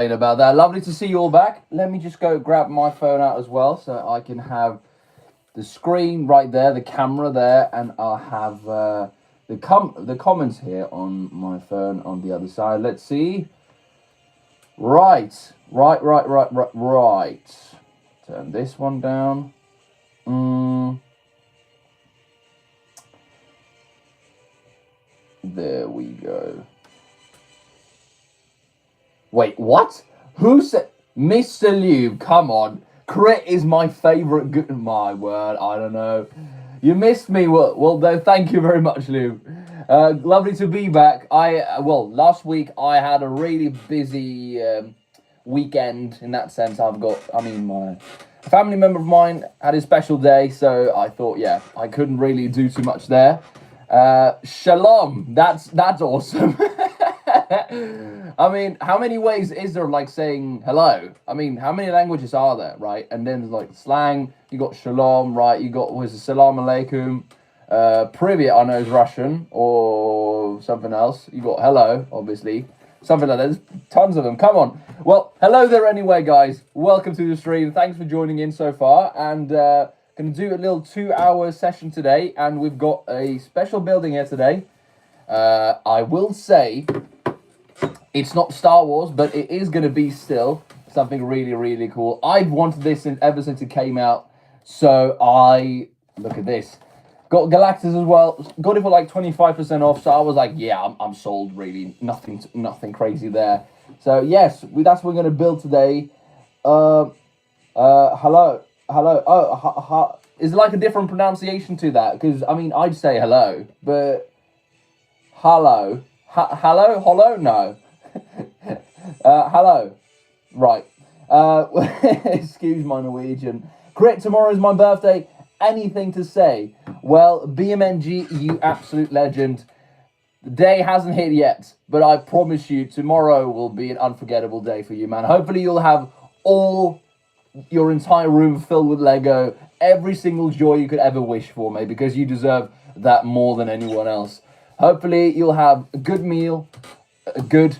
About that. Lovely to see you all back. Let me just go grab my phone out as well so I can have the screen right there, the camera there, and I'll have the comments here on my phone on the other side. Let's see. Right. Turn this one down. There we go. Wait, what? Who said... Mr. Lube, come on. Crit is my favourite... My word, I don't know. You missed me. Well, no, thank you very much, Lube. Lovely to be back. Last week I had a really busy weekend in that sense. My family member of mine had a special day, so I thought, yeah, I couldn't really do too much there. Shalom. That's awesome. I mean, how many ways is there like saying hello? I mean, how many languages are there, right? And then there's like slang. You got shalom, right? You got salam alaikum. Privyet, I know, is Russian or something else. You got hello, obviously. Something like that. There's tons of them. Come on. Well, hello there anyway, guys. Welcome to the stream. Thanks for joining in so far. And going to do a little 2-hour session today. And we've got a special building here today. I will say... It's not Star Wars, but it is going to be still something really, really cool. I've wanted this ever since it came out. So look at this. Got Galactus as well. Got it for like 25% off. So I was like, yeah, I'm sold really. Nothing crazy there. So yes, that's what we're going to build today. Hello. Oh, is there like a different pronunciation to that? Because, I mean, I'd say hello, but hello. Hello? No. Hello. Right. Excuse my Norwegian. Crit, tomorrow is my birthday. Anything to say? Well, BMNG, you absolute legend. The day hasn't hit yet, but I promise you tomorrow will be an unforgettable day for you, man. Hopefully you'll have all your entire room filled with Lego. Every single joy you could ever wish for, mate, because you deserve that more than anyone else. Hopefully you'll have a good meal, a good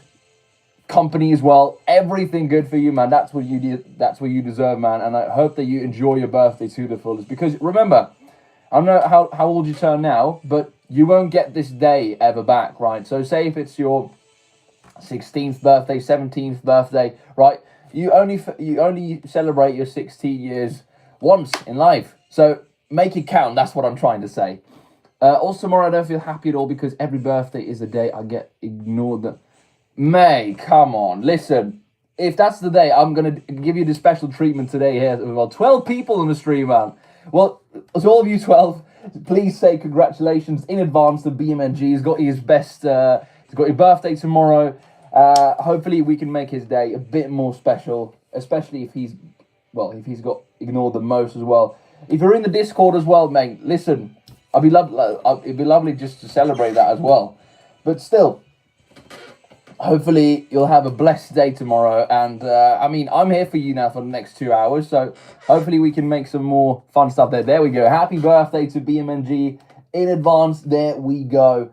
company as well. Everything good for you, man. That's what you deserve, man. And I hope that you enjoy your birthday to the fullest. Because remember, I don't know how old you turn now, but you won't get this day ever back, right? So say if it's your 16th birthday, 17th birthday, right? You only celebrate your 16 years once in life. So make it count. That's what I'm trying to say. Also, tomorrow I don't feel happy at all because every birthday is a day I get ignored. May, come on, listen. If that's the day, I'm going to give you the special treatment today here. Well, 12 people on the stream, man. Well, to all of you 12, please say congratulations in advance to BMNG. He's got his best, he's got his birthday tomorrow. Hopefully we can make his day a bit more special, especially if he's got ignored the most as well. If you're in the Discord as well, mate, listen. It'd be lovely just to celebrate that as well. But still, hopefully you'll have a blessed day tomorrow. And I mean, I'm here for you now for the next 2 hours. So hopefully we can make some more fun stuff there. There we go. Happy birthday to BMNG in advance. There we go.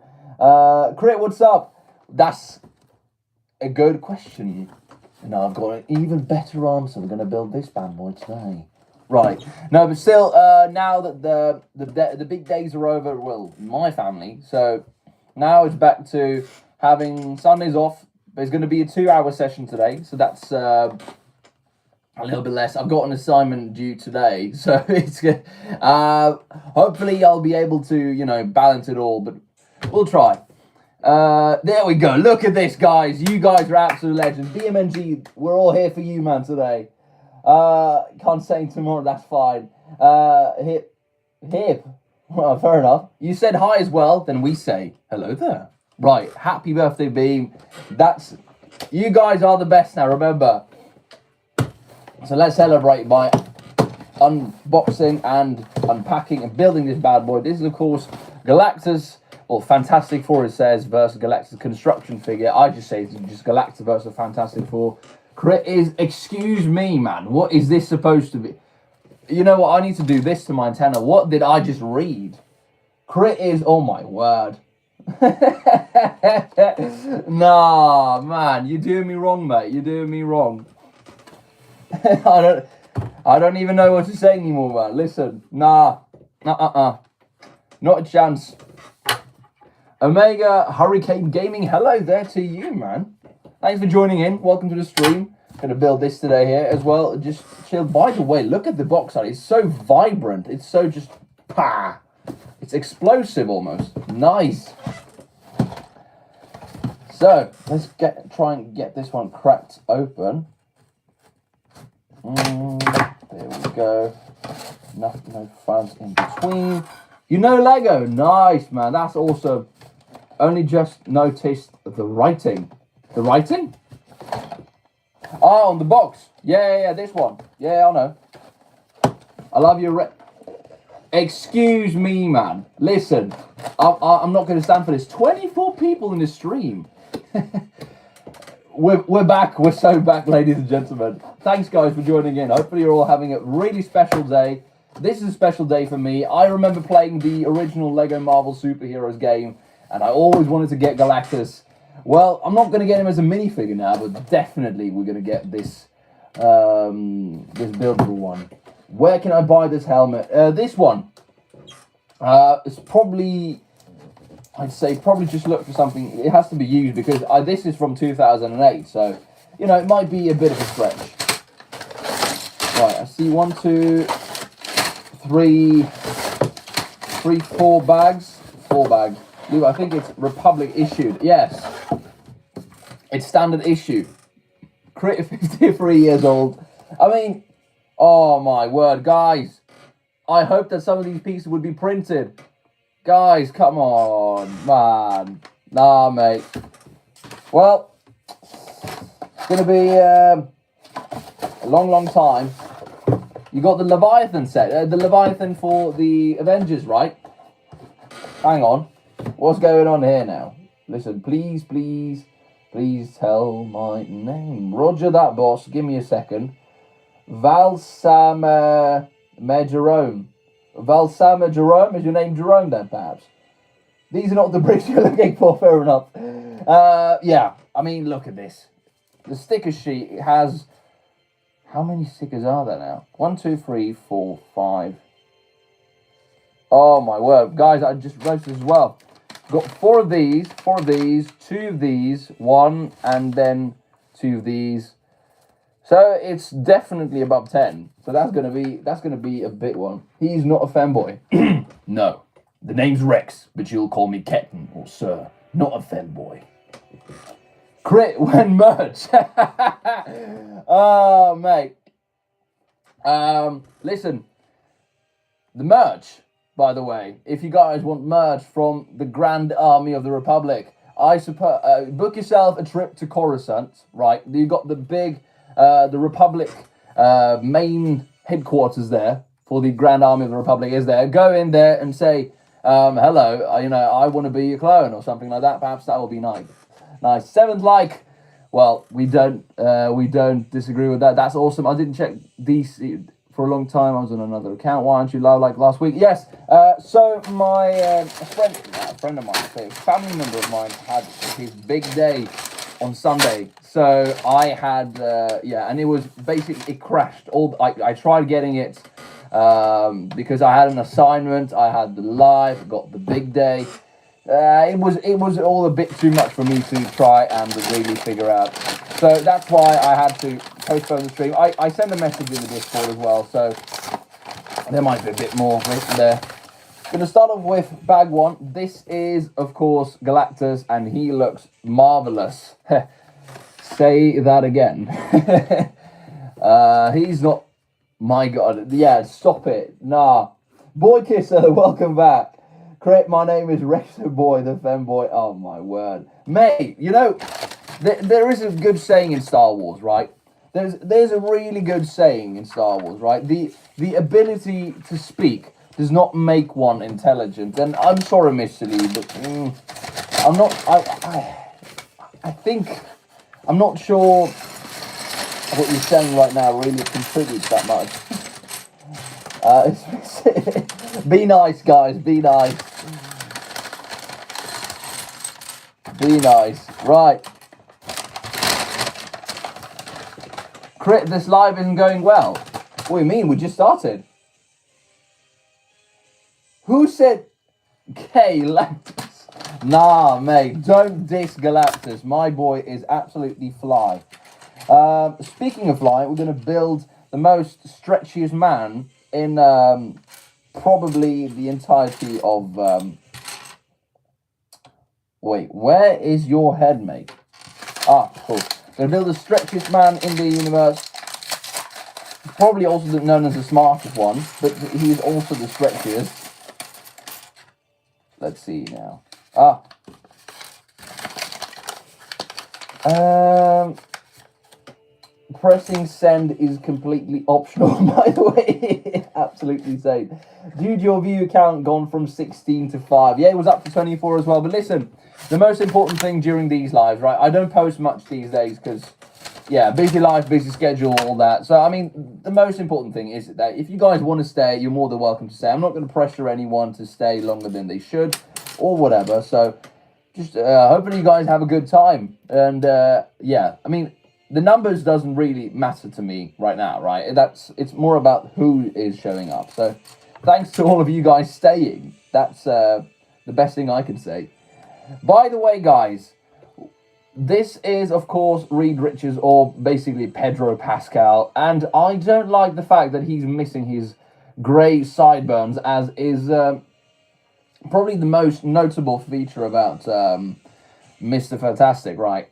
Crit, what's up? That's a good question. Now I've got an even better answer. We're going to build this bad boy today. Right. No, but still, now that the big days are over, well, my family, so now it's back to having Sundays off. There's going to be a 2-hour session today, so that's a little bit less. I've got an assignment due today, so it's good. Hopefully I'll be able to, balance it all, but we'll try. There we go. Look at this, guys. You guys are absolute legends. BMNG, we're all here for you, man, today. Can't say tomorrow, that's fine. Hip. Well, fair enough. You said hi as well, then we say hello there. Right, happy birthday, Beam. You guys are the best now, remember. So let's celebrate by unboxing and unpacking and building this bad boy. This is, of course, Galactus, or Fantastic Four, it says, versus Galactus construction figure. I just say it's just Galactus versus Fantastic Four. Crit is, excuse me, man. What is this supposed to be? You know what? I need to do this to my antenna. What did I just read? Crit is, oh my word. Nah, man, you're doing me wrong, mate. You're doing me wrong. I don't even know what to say anymore, man. Listen, nah, not a chance. Omega Hurricane Gaming, hello there to you, man. Thanks for joining in. Welcome to the stream. Gonna build this today here as well. Just chill. By the way, look at the box art. It's so vibrant. It's so just it's explosive almost. Nice. So let's try and get this one cracked open. There we go. No fans in between. You know Lego. Nice, man. That's awesome. Only just noticed the writing. The writing? Oh, on the box. Yeah, this one. Yeah, I know. I love your Excuse me, man. Listen, I'm not going to stand for this. 24 people in the stream. We're back. We're so back, ladies and gentlemen. Thanks, guys, for joining in. Hopefully you're all having a really special day. This is a special day for me. I remember playing the original Lego Marvel Superheroes game, and I always wanted to get Galactus. Well, I'm not going to get him as a minifigure now, but definitely we're going to get this this buildable one. Where can I buy this helmet? This one. It's probably, I'd say, probably just look for something. It has to be used because this is from 2008, so, you know, it might be a bit of a stretch. Right, I see 1, 2, 3, 4 bags. 4 bags. I think it's Republic issued. Yes. It's standard issue. Crit 53 years old. I mean, oh my word, guys. I hope that some of these pieces would be printed. Guys, come on, man. Nah, mate. Well, it's going to be a long time. You got the Leviathan set. The Leviathan for the Avengers, right? Hang on. What's going on here now? Listen, please tell my name. Roger that, boss. Give me a second. Valsamma Jerome. Valsamma Jerome? Is your name Jerome then, perhaps? These are not the bricks you're looking for, fair enough. Yeah, I mean, look at this. The sticker sheet has... How many stickers are there now? 1, 2, 3, 4, 5. Oh, my word. Guys, I just wrote this as well. Got 4 of these, 2 of these, 1, and then 2 of these. So it's definitely above 10. So that's gonna be a big one. He's not a fanboy. No, the name's Rex, but you'll call me Captain or Sir. Not a fanboy. Crit when merch. Oh, mate. Listen, the merch. By the way, if you guys want merch from the Grand Army of the Republic, I suppose book yourself a trip to Coruscant, right? You got the big, the Republic main headquarters there for the Grand Army of the Republic is there. Go in there and say, hello, you know, I want to be your clone or something like that. Perhaps that will be nice. Nice. 7th like. Well, we don't disagree with that. That's awesome. I didn't check DC. For a long time, I was on another account. Why aren't you live like last week? Yes. So my a friend of mine, a family member of mine, had his big day on Sunday. So I had and it was basically, it crashed. I tried getting it because I had an assignment. I had the live, got the big day. It was all a bit too much for me to try and really figure out. So that's why I had to postpone the stream. I send a message in the Discord as well, so there might be a bit more written there. Going to start off with bag 1. This is, of course, Galactus, and he looks marvelous. Say that again. He's not... My God. Yeah, stop it. Nah. Boy Kisser, welcome back. Crit, my name is Rexo Boy, the femboy. Oh, my word. Mate, you know... There is a good saying in Star Wars, right? There's a really good saying in Star Wars, right? The ability to speak does not make one intelligent. And I'm sorry, Mr. Lee, but I'm not. I think I'm not sure what you're saying right now really contributes that much. Be nice, guys. Be nice. Be nice. Right. Crit, this live isn't going well. What do you mean? We just started. Who said Galactus? Nah, mate. Don't diss Galactus. My boy is absolutely fly. Speaking of fly, we're going to build the most stretchiest man in probably the entirety of... Wait, where is your head, mate? Ah, cool. Going to build the stretchiest man in the universe. Probably also known as the smartest one, but he's also the stretchiest. Let's see now. Pressing send is completely optional, by the way. Absolutely insane. Dude, your view count gone from 16 to 5. Yeah, it was up to 24 as well. But listen, the most important thing during these lives, right? I don't post much these days because, yeah, busy life, busy schedule, all that. So, I mean, the most important thing is that if you guys want to stay, you're more than welcome to stay. I'm not going to pressure anyone to stay longer than they should or whatever. So, just hopefully you guys have a good time. And, yeah, I mean... The numbers doesn't really matter to me right now, right? It's more about who is showing up. So, thanks to all of you guys staying. That's the best thing I can say. By the way, guys, this is, of course, Reed Richards, or basically Pedro Pascal. And I don't like the fact that he's missing his grey sideburns, as is probably the most notable feature about Mr. Fantastic, right?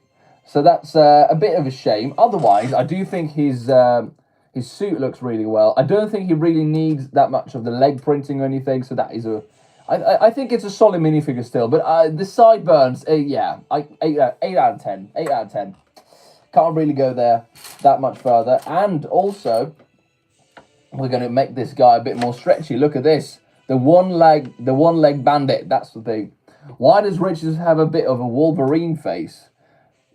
So that's a bit of a shame. Otherwise, I do think his suit looks really well. I don't think he really needs that much of the leg printing or anything. So that is I think it's a solid minifigure still. But the sideburns, yeah, 8 out of 10. 8 out of 10. Can't really go there that much further. And also, we're going to make this guy a bit more stretchy. Look at this. The one leg bandit. That's the thing. Why does Richards have a bit of a Wolverine face?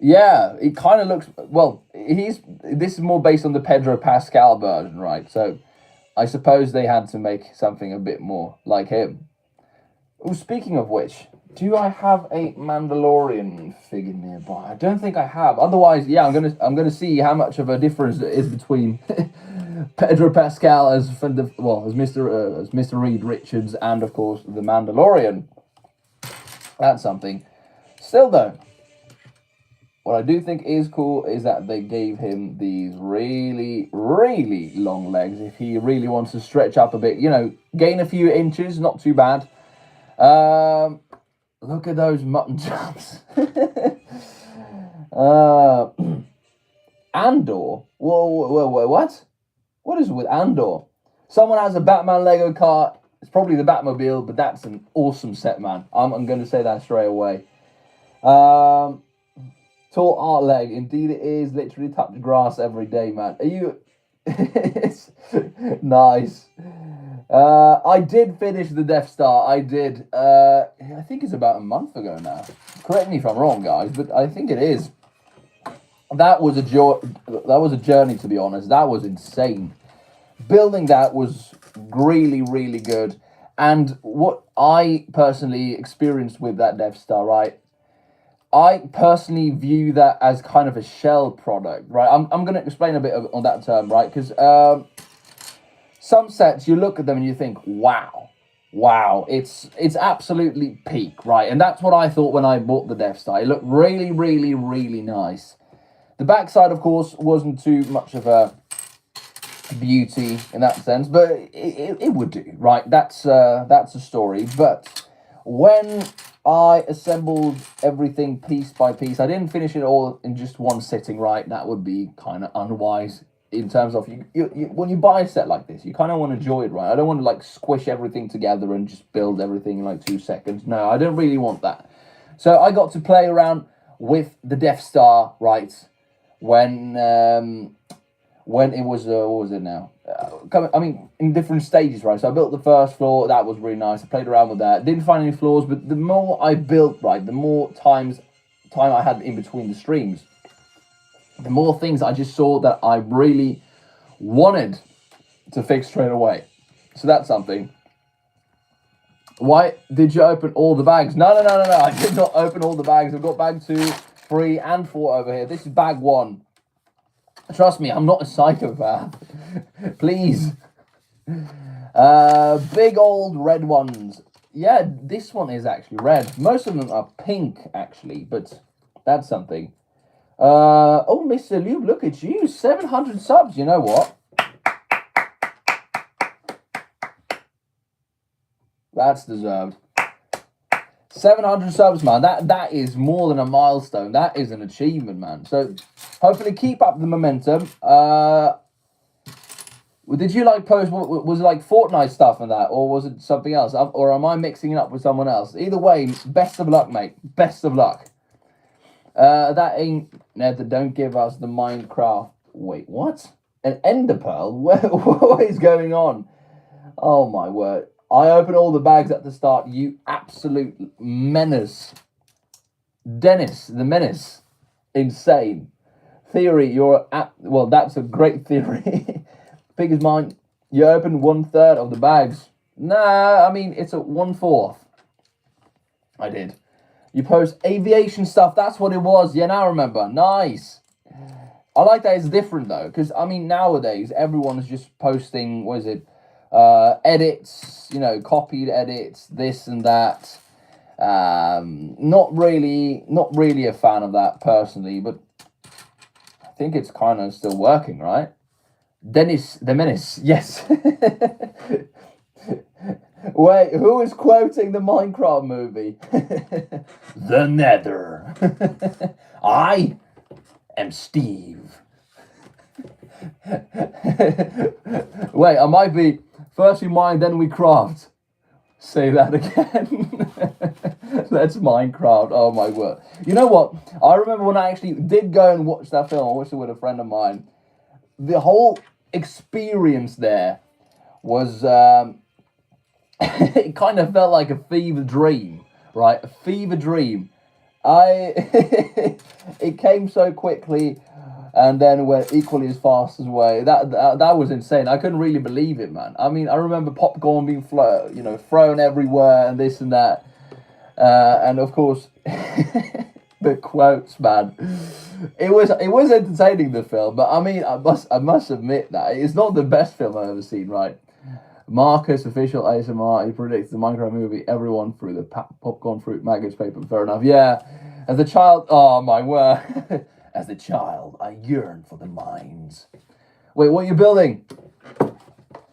Yeah, it kind of looks... Well, this is more based on the Pedro Pascal version, right? So, I suppose they had to make something a bit more like him. Oh, speaking of which, do I have a Mandalorian figure nearby? I don't think I have. Otherwise, yeah, I'm gonna see how much of a difference there is between Pedro Pascal as Mr. Reed Richards and, of course, the Mandalorian. That's something. Still, though... What I do think is cool is that they gave him these really, really long legs. If he really wants to stretch up a bit, you know, gain a few inches, not too bad. Look at those mutton chops. Andor? Whoa, what? What is with Andor? Someone has a Batman Lego car. It's probably the Batmobile, but that's an awesome set, man. I'm going to say that straight away. Tall art leg, indeed it is. Literally touch grass every day, man. Are you... Nice. I did finish the Death Star. I did. I think it's about a month ago now. Correct me if I'm wrong, guys, but I think it is. That was a journey, to be honest. That was insane. Building that was really, really good. And what I personally experienced with that Death Star, right? I personally view that as kind of a shell product, right? I'm going to explain a bit on that term, right? Because some sets, you look at them and you think, wow, it's absolutely peak, right? And that's what I thought when I bought the Death Star. It looked really, really, really nice. The backside, of course, wasn't too much of a beauty in that sense, but it would do, right? That's a story. But when I assembled everything piece by piece, I didn't finish it all in just one sitting, right? That would be kind of unwise in terms of you when you buy a set like this, you kind of want to enjoy it, right? I don't want to like squish everything together and just build everything in like 2 seconds. No, I don't really want that. So I got to play around with the Death Star, right? When it was, what was it now? I mean, in different stages, right? So I built the first floor. That was really nice. I played around with that. Didn't find any flaws, but the more I built, right, the more time I had in between the streams, the more things I just saw that I really wanted to fix straight away. So that's something. Why did you open all the bags? No. I did not open all the bags. I've got bag 2, 3, and 4 over here. This is bag 1. Trust me, I'm not a psychopath. Please. Big old red ones. Yeah, this one is actually red. Most of them are pink, actually, but that's something. Oh, Mr. Lube, look at you. 700 subs. You know what? That's deserved. 700 subs, man. That is more than a milestone. That is an achievement, man. So, hopefully keep up the momentum. Did you like post, was it like Fortnite stuff and that, or was it something else? Or am I mixing it up with someone else? Either way, best of luck, mate. Best of luck. That ain't, Ned, don't give us the Minecraft. Wait, what? An ender pearl? What is going on? Oh my word. I opened all the bags at the start, you absolute menace. Dennis, the menace. Insane. Theory, you're at, well, that's a great theory. Big as mine. You opened 1/3 of the bags. Nah, I mean, it's a 1/4. I did. You post aviation stuff. That's what it was. Yeah, now I remember. Nice. I like that it's different, though. Because, I mean, nowadays, everyone is just posting, what is it? Edits, you know, copied edits, this and that. Not really a fan of that, personally. But I think it's kind of still working, right? Dennis the Menace. Yes. Wait, who is quoting the Minecraft movie? The Nether. I am Steve. Wait, I might be first we mine, then we craft. Say that again. That's Minecraft. Oh my word. You know what? I remember when I actually did go and watch that film. I watched it with a friend of mine. The whole experience there was it kind of felt like a fever dream, right? A fever dream. It came so quickly and then went equally as fast as way. That was insane. I couldn't really believe it, man. I mean, I remember popcorn being thrown everywhere and this and that. And of course the quotes, man. It was entertaining, the film, but I mean, I must admit that it's not the best film I've ever seen, right? Marcus, official ASMR, he predicts the Minecraft movie, everyone through the popcorn, fruit, maggots, paper, fair enough. Yeah, as a child, oh my word. As a child, I yearn for the mines. Wait, what are you building?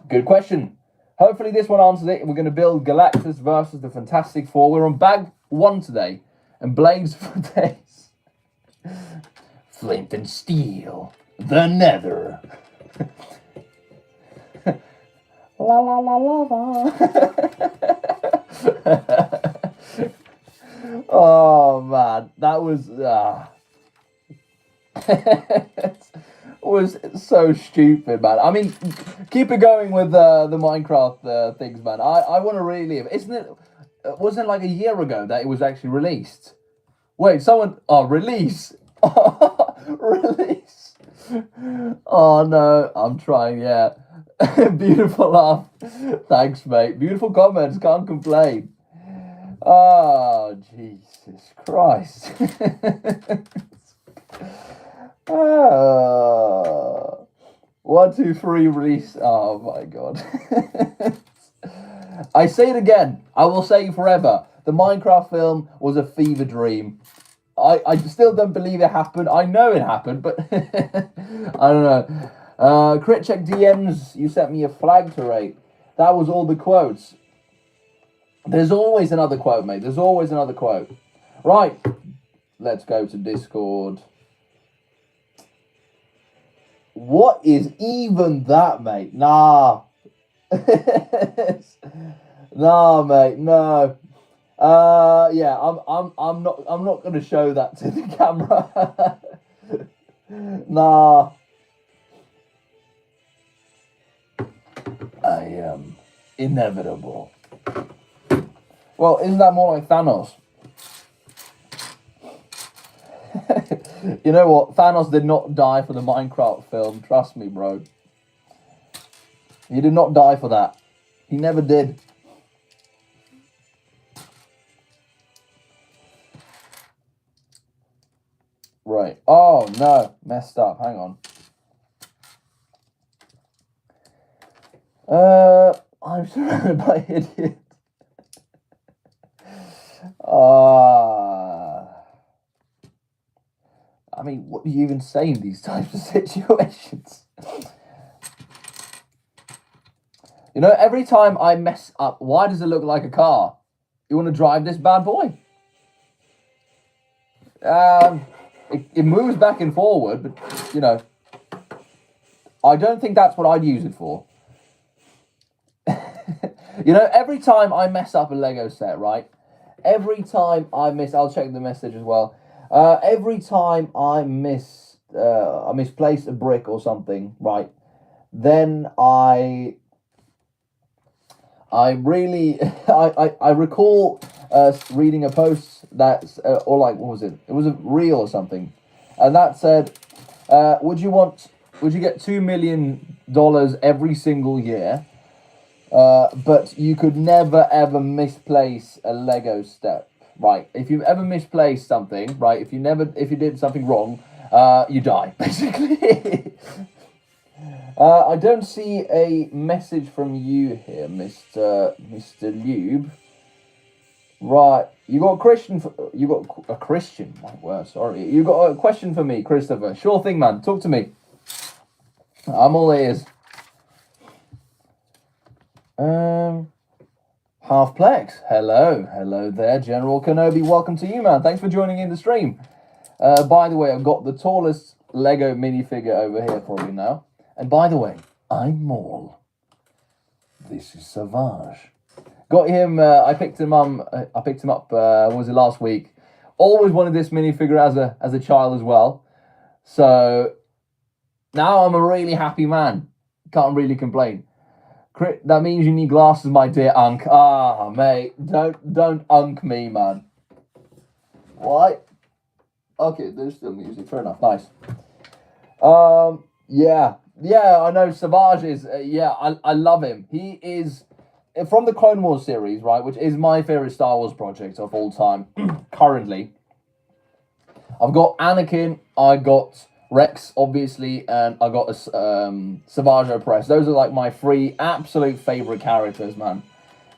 Good question. Hopefully this one answers it. We're going to build Galactus versus the Fantastic Four. We're on bag 1 today, and blades for days. Flint and steel, the Nether. La la la la la. Oh man, that was was so stupid, man. I mean, keep it going with the Minecraft things, man. I want to relive. Isn't it? Wasn't it like a year ago that it was actually released? Wait, someone. Oh, release. Release. Oh no, I'm trying. Yeah. Beautiful laugh. Thanks, mate. Beautiful comments. Can't complain. Oh, Jesus Christ. Oh. 1, 2, 3, release. Oh my God. I say it again. I will say it forever. The Minecraft film was a fever dream. I still don't believe it happened. I know it happened, but I don't know. Crit check DMs. You sent me a flag to rate. That was all the quotes. There's always another quote, mate. There's always another quote. Right. Let's go to Discord. What is even that, mate? Nah. Nah, mate. No. Yeah, I'm not gonna show that to the camera. Nah. I am inevitable. Well, isn't that more like Thanos? You know what? Thanos did not die for the Minecraft film. Trust me, bro. He did not die for that. He never did. Right. Oh, no. Messed up. Hang on. I'm surrounded by idiots. I mean, what do you even say in these types of situations? You know, every time I mess up, why does it look like a car? You want to drive this bad boy? It moves back and forward, but, you know, I don't think that's what I'd use it for. You know, every time I mess up a Lego set, right? Every time I I'll check the message as well. Every time I misplace a brick or something, right? Then I really, I recall reading a post that's, or like, what was it? It was a reel or something. And that said, would you get $2 million every single year? But you could never ever misplace a Lego step, right? If you ever misplaced something, right? If you did something wrong, you die, basically. I don't see a message from you here, Mr. Lube. Right, you got a Christian. My word, sorry. You got a question for me, Christopher? Sure thing, man. Talk to me. I'm all ears. Halfplex, hello there, General Kenobi. Welcome to you, man. Thanks for joining in the stream. By the way, I've got the tallest Lego minifigure over here for you now. And by the way, I'm Maul. This is Savage. Got him. I picked him up. What was it, last week? Always wanted this minifigure as a child as well. So now I'm a really happy man. Can't really complain. That means you need glasses, my dear Unk. Ah, mate, don't Unk me, man. What? Okay, there's still music. Fair enough. Nice. Yeah, I know. Savage is. I love him. He is from the Clone Wars series, right? Which is my favorite Star Wars project of all time. Currently, I've got Anakin. I got Rex, obviously, and I got Savage Opress. Those are like my three absolute favorite characters, man.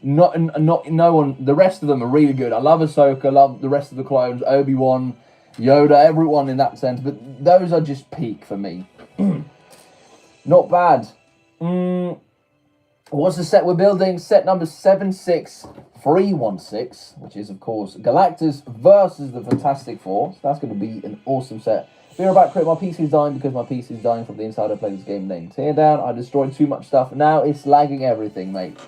No one. The rest of them are really good. I love Ahsoka. Love the rest of the clones. Obi-Wan, Yoda, everyone in that sense. But those are just peak for me. Not bad. What's the set we're building? Set number 76316, which is, of course, Galactus versus the Fantastic Four. So that's going to be an awesome set. Be right back, Crit. My PC is dying because my PC is dying from the inside I play this game named Tear Down. I destroyed too much stuff. Now it's lagging everything, mate.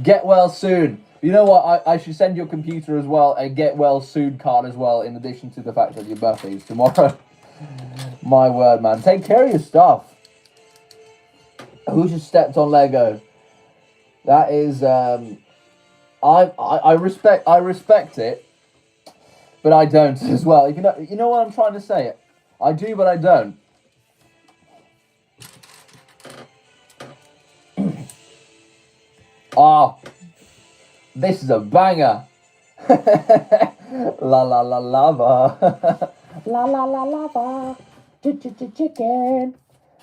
Get well soon. You know what? I should send your computer as well a get well soon card as well, in addition to the fact that your birthday is tomorrow. My word, man. Take care of your stuff. Who just stepped on Lego? That is, I respect it, but I don't as well. If you know what I'm trying to say. I do, but I don't. This is a banger. La la la lava. La la la lava. Chicken.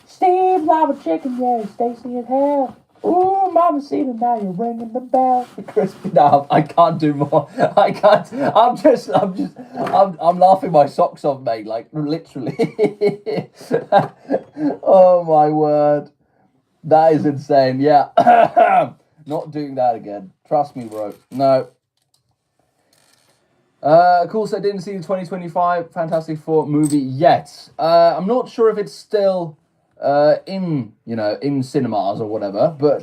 Steve lava chicken, yeah, Stacy in hell. Ooh, Mama Cena, now you're ringing the bell. Crispy, no, I can't do more. I can't. I'm laughing my socks off, mate. Like literally. Oh my word, that is insane. Yeah, not doing that again. Trust me, bro. No. Of course, I didn't see the 2025 Fantastic Four movie yet. I'm not sure if it's still in cinemas or whatever, but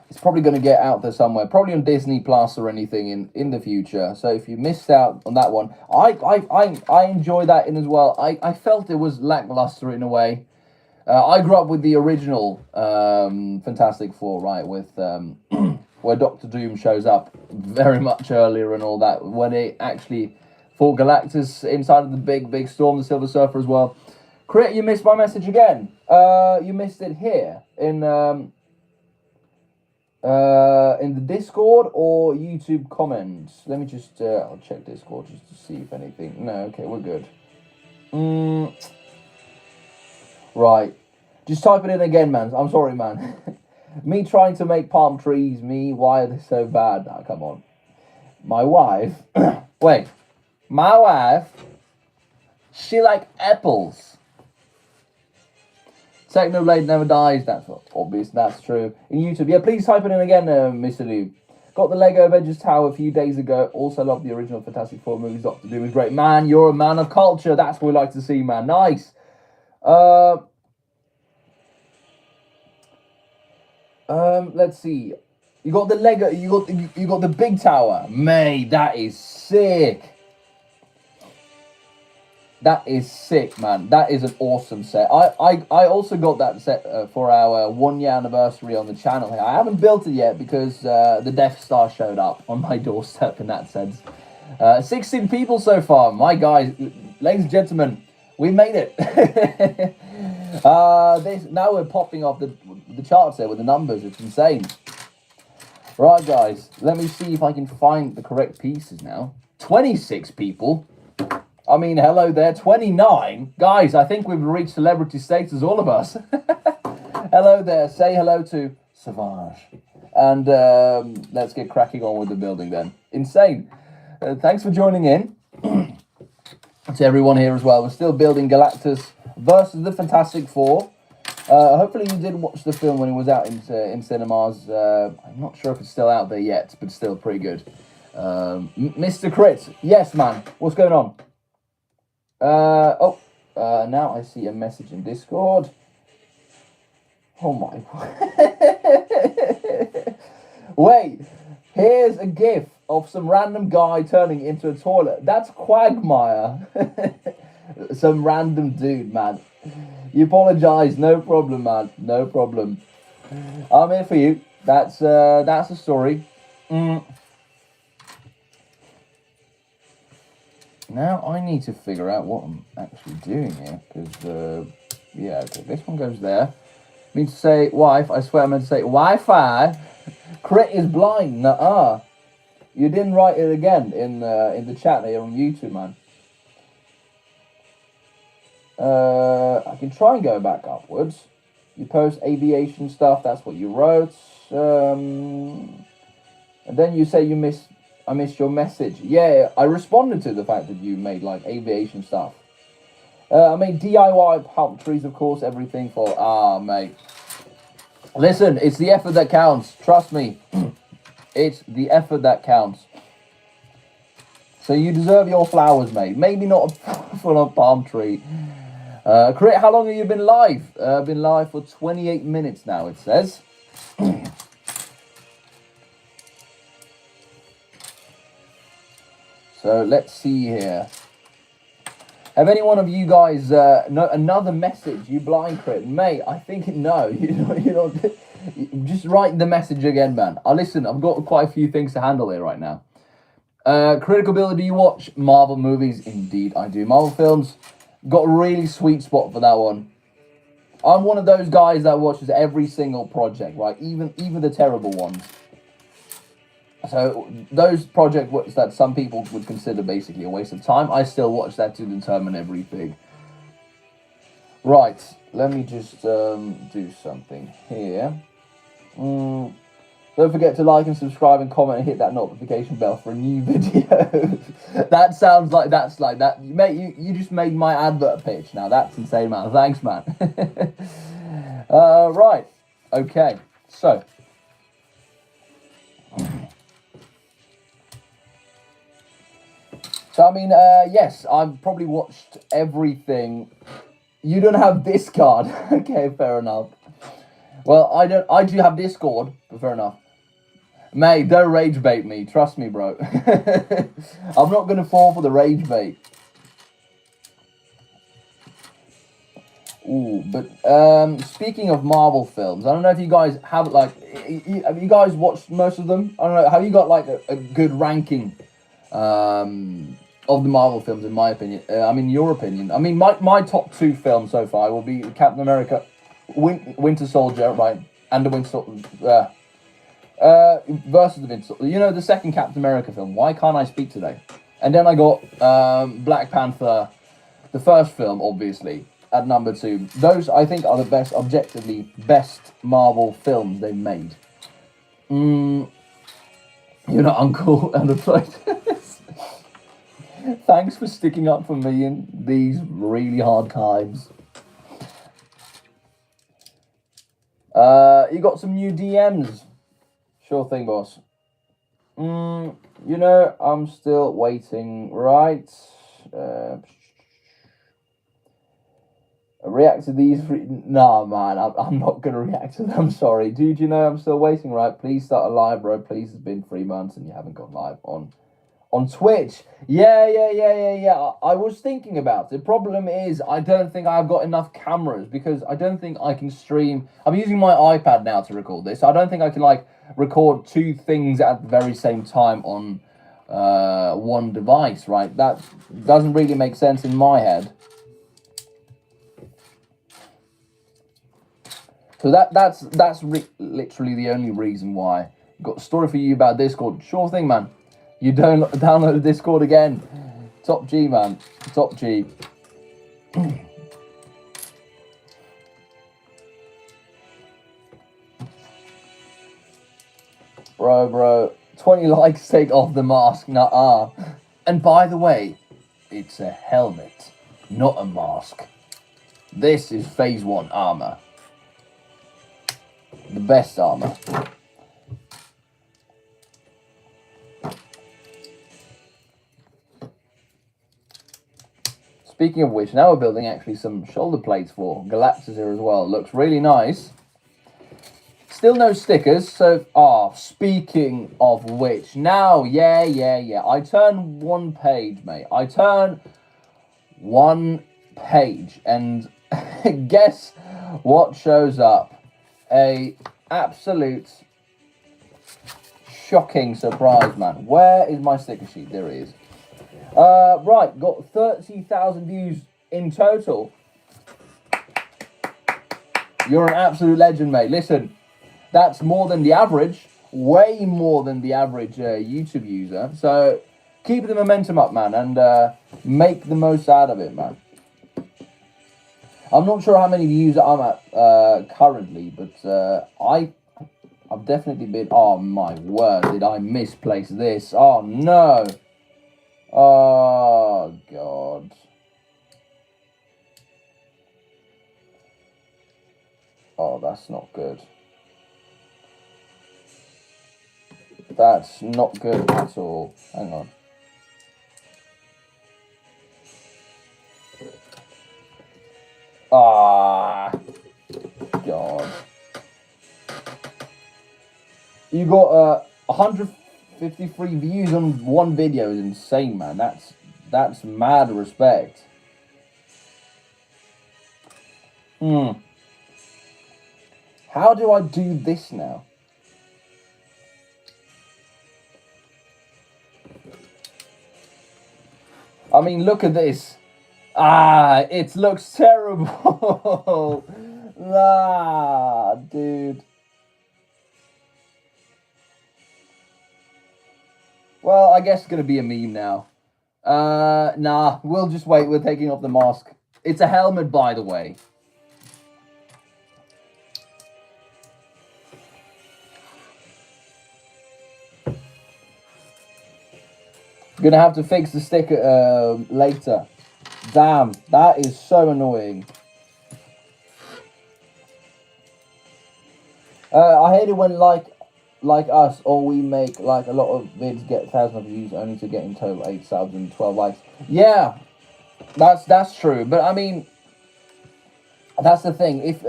it's probably going to get out there somewhere, probably on Disney Plus or anything in the future. So if you missed out on that one, I enjoy that in as well. I felt it was lackluster in a way. I grew up with the original Fantastic Four, right, with where Doctor Doom shows up very much earlier and all that, when they actually fought Galactus inside of the big storm, the Silver Surfer as well. Crit, you missed my message again. You missed it here in In the Discord or YouTube comments? Let me just, I'll check Discord just to see if anything. No, okay, we're good. Right. Just type it in again, man. I'm sorry, man. Me trying to make palm trees, why are they so bad? Now, come on. My wife, wait, my wife, she like apples. Technoblade never dies, that's obvious, that's true. In YouTube, yeah, please type it in again, Mr. Lee. Got the Lego Avengers Tower a few days ago. Also love the original Fantastic Four movies. Doctor Doom is great. Man, you're a man of culture. That's what we like to see, man. Nice. Let's see. You got the Lego. You got the big tower. Mate, that is sick. That is sick, man. That is an awesome set. I also got that set for our 1 year anniversary on the channel here. I haven't built it yet because the Death Star showed up on my doorstep in that sense. 16 people so far. My guys, ladies and gentlemen, we made it. Now we're popping off the charts there with the numbers. It's insane. Right, guys. Let me see if I can find the correct pieces now. 26 people. I mean, hello there, 29. Guys, I think we've reached celebrity status, all of us. Hello there, say hello to Savage. And let's get cracking on with the building then. Insane. Thanks for joining in. To everyone here as well. We're still building Galactus versus the Fantastic Four. Hopefully you did watch the film when it was out in cinemas. I'm not sure if it's still out there yet, but still pretty good. Mr. Crit, yes, man. What's going on? Now I see a message in Discord. Oh my. Wait, here's a gif of some random guy turning into a toilet. That's Quagmire. Some random dude, man. You apologize, no problem, man. No problem. I'm here for you. That's the story. Now I need to figure out what I'm actually doing here, because, yeah, okay, this one goes there. I mean to say wife, I swear I meant to say Wi-Fi. Crit is blind, nuh-uh. You didn't write it again in the chat here on YouTube, man. I can try and go back upwards. You post aviation stuff, that's what you wrote. And then you say I missed your message. Yeah, I responded to the fact that you made, like, aviation stuff. I made DIY palm trees, of course, everything for... mate. Listen, it's the effort that counts. Trust me. It's the effort that counts. So you deserve your flowers, mate. Maybe not a full-on palm tree. Crit, how long have you been live? Been live for 28 minutes now, it says. So let's see here. Have any one of you guys another message? You blind Crit, mate? I think no. You don't. Just write the message again, man. Listen. I've got quite a few things to handle here right now. Critical Builder, do you watch Marvel movies? Indeed, I do. Marvel films. Got a really sweet spot for that one. I'm one of those guys that watches every single project, right? Even the terrible ones. So those projects that some people would consider basically a waste of time, I still watch that to determine everything. Right, let me just do something here. Don't forget to like and subscribe and comment and hit that notification bell for a new video. That sounds like that's like that. Mate, you just made my advert pitch. Now that's insane, man. Thanks, man. Right, okay, so. So, I mean, yes, I've probably watched everything. You don't have Discord. Okay, fair enough. Well, I do have Discord, but fair enough. Mate, don't rage bait me. Trust me, bro. I'm not going to fall for the rage bait. Ooh, but speaking of Marvel films, I don't know if you guys have, like, have you guys watched most of them? I don't know, have you got, like, a good ranking of the Marvel films, in my opinion? I mean, your opinion. I mean, my top 2 films so far will be Captain America, Winter Soldier, right? And the Versus the Vince, you know, the second Captain America film. Why can't I speak today? And then I got Black Panther, the first film, obviously, at number 2. Those, I think, are the best, objectively best Marvel films they've made. You're not Uncle Unemployed. Thanks for sticking up for me in these really hard times. You got some new DMs. Sure thing, boss. You know, I'm still waiting, right? React to these three. Nah, man, I'm not gonna react to them. Sorry, dude. You know, I'm still waiting, right? Please start a live, bro. Please. It's been 3 months and you haven't gone live on Twitch. Yeah. I was thinking about it. Problem is, I don't think I've got enough cameras because I don't think I can stream. I'm using my iPad now to record this. I don't think I can like record 2 things at the very same time on one device, right? That doesn't really make sense in my head. So that's literally the only reason why. Got a story for you about Discord. Sure thing, man. You don't download the Discord again. Top G, man. Top G. Bro. 20 likes take off the mask. Nuh-uh. And by the way, it's a helmet, not a mask. This is Phase 1 armor. The best armor. Speaking of which, now we're building actually some shoulder plates for Galactus here as well. Looks really nice. Still no stickers, so... speaking of which, now, yeah. I turn 1 page, mate. I turn 1 page, and guess what shows up? A absolute shocking surprise, man. Where is my sticker sheet? There it is. Right, got 30,000 views in total. You're an absolute legend, mate. Listen, that's more than the average, way more than the average YouTube user. So keep the momentum up, man, and make the most out of it, man. I'm not sure how many views I'm at currently, but I've definitely been... Oh, my word, did I misplace this? Oh, no. Oh, God. Oh, that's not good. That's not good at all. Hang on. Ah, God. You got 153 views on 1 video is insane, man. That's mad respect. How do I do this now? I mean, look at this. It looks terrible. Nah, dude. Well, I guess it's going to be a meme now. Nah, we'll just wait. We're taking off the mask. It's a helmet, by the way. Gonna have to fix the sticker later. Damn, that is so annoying. I hate it when like us, or we make like a lot of vids get 1,000 views only to get in total 8 subs and 12 likes. Yeah, that's true. But I mean, that's the thing. If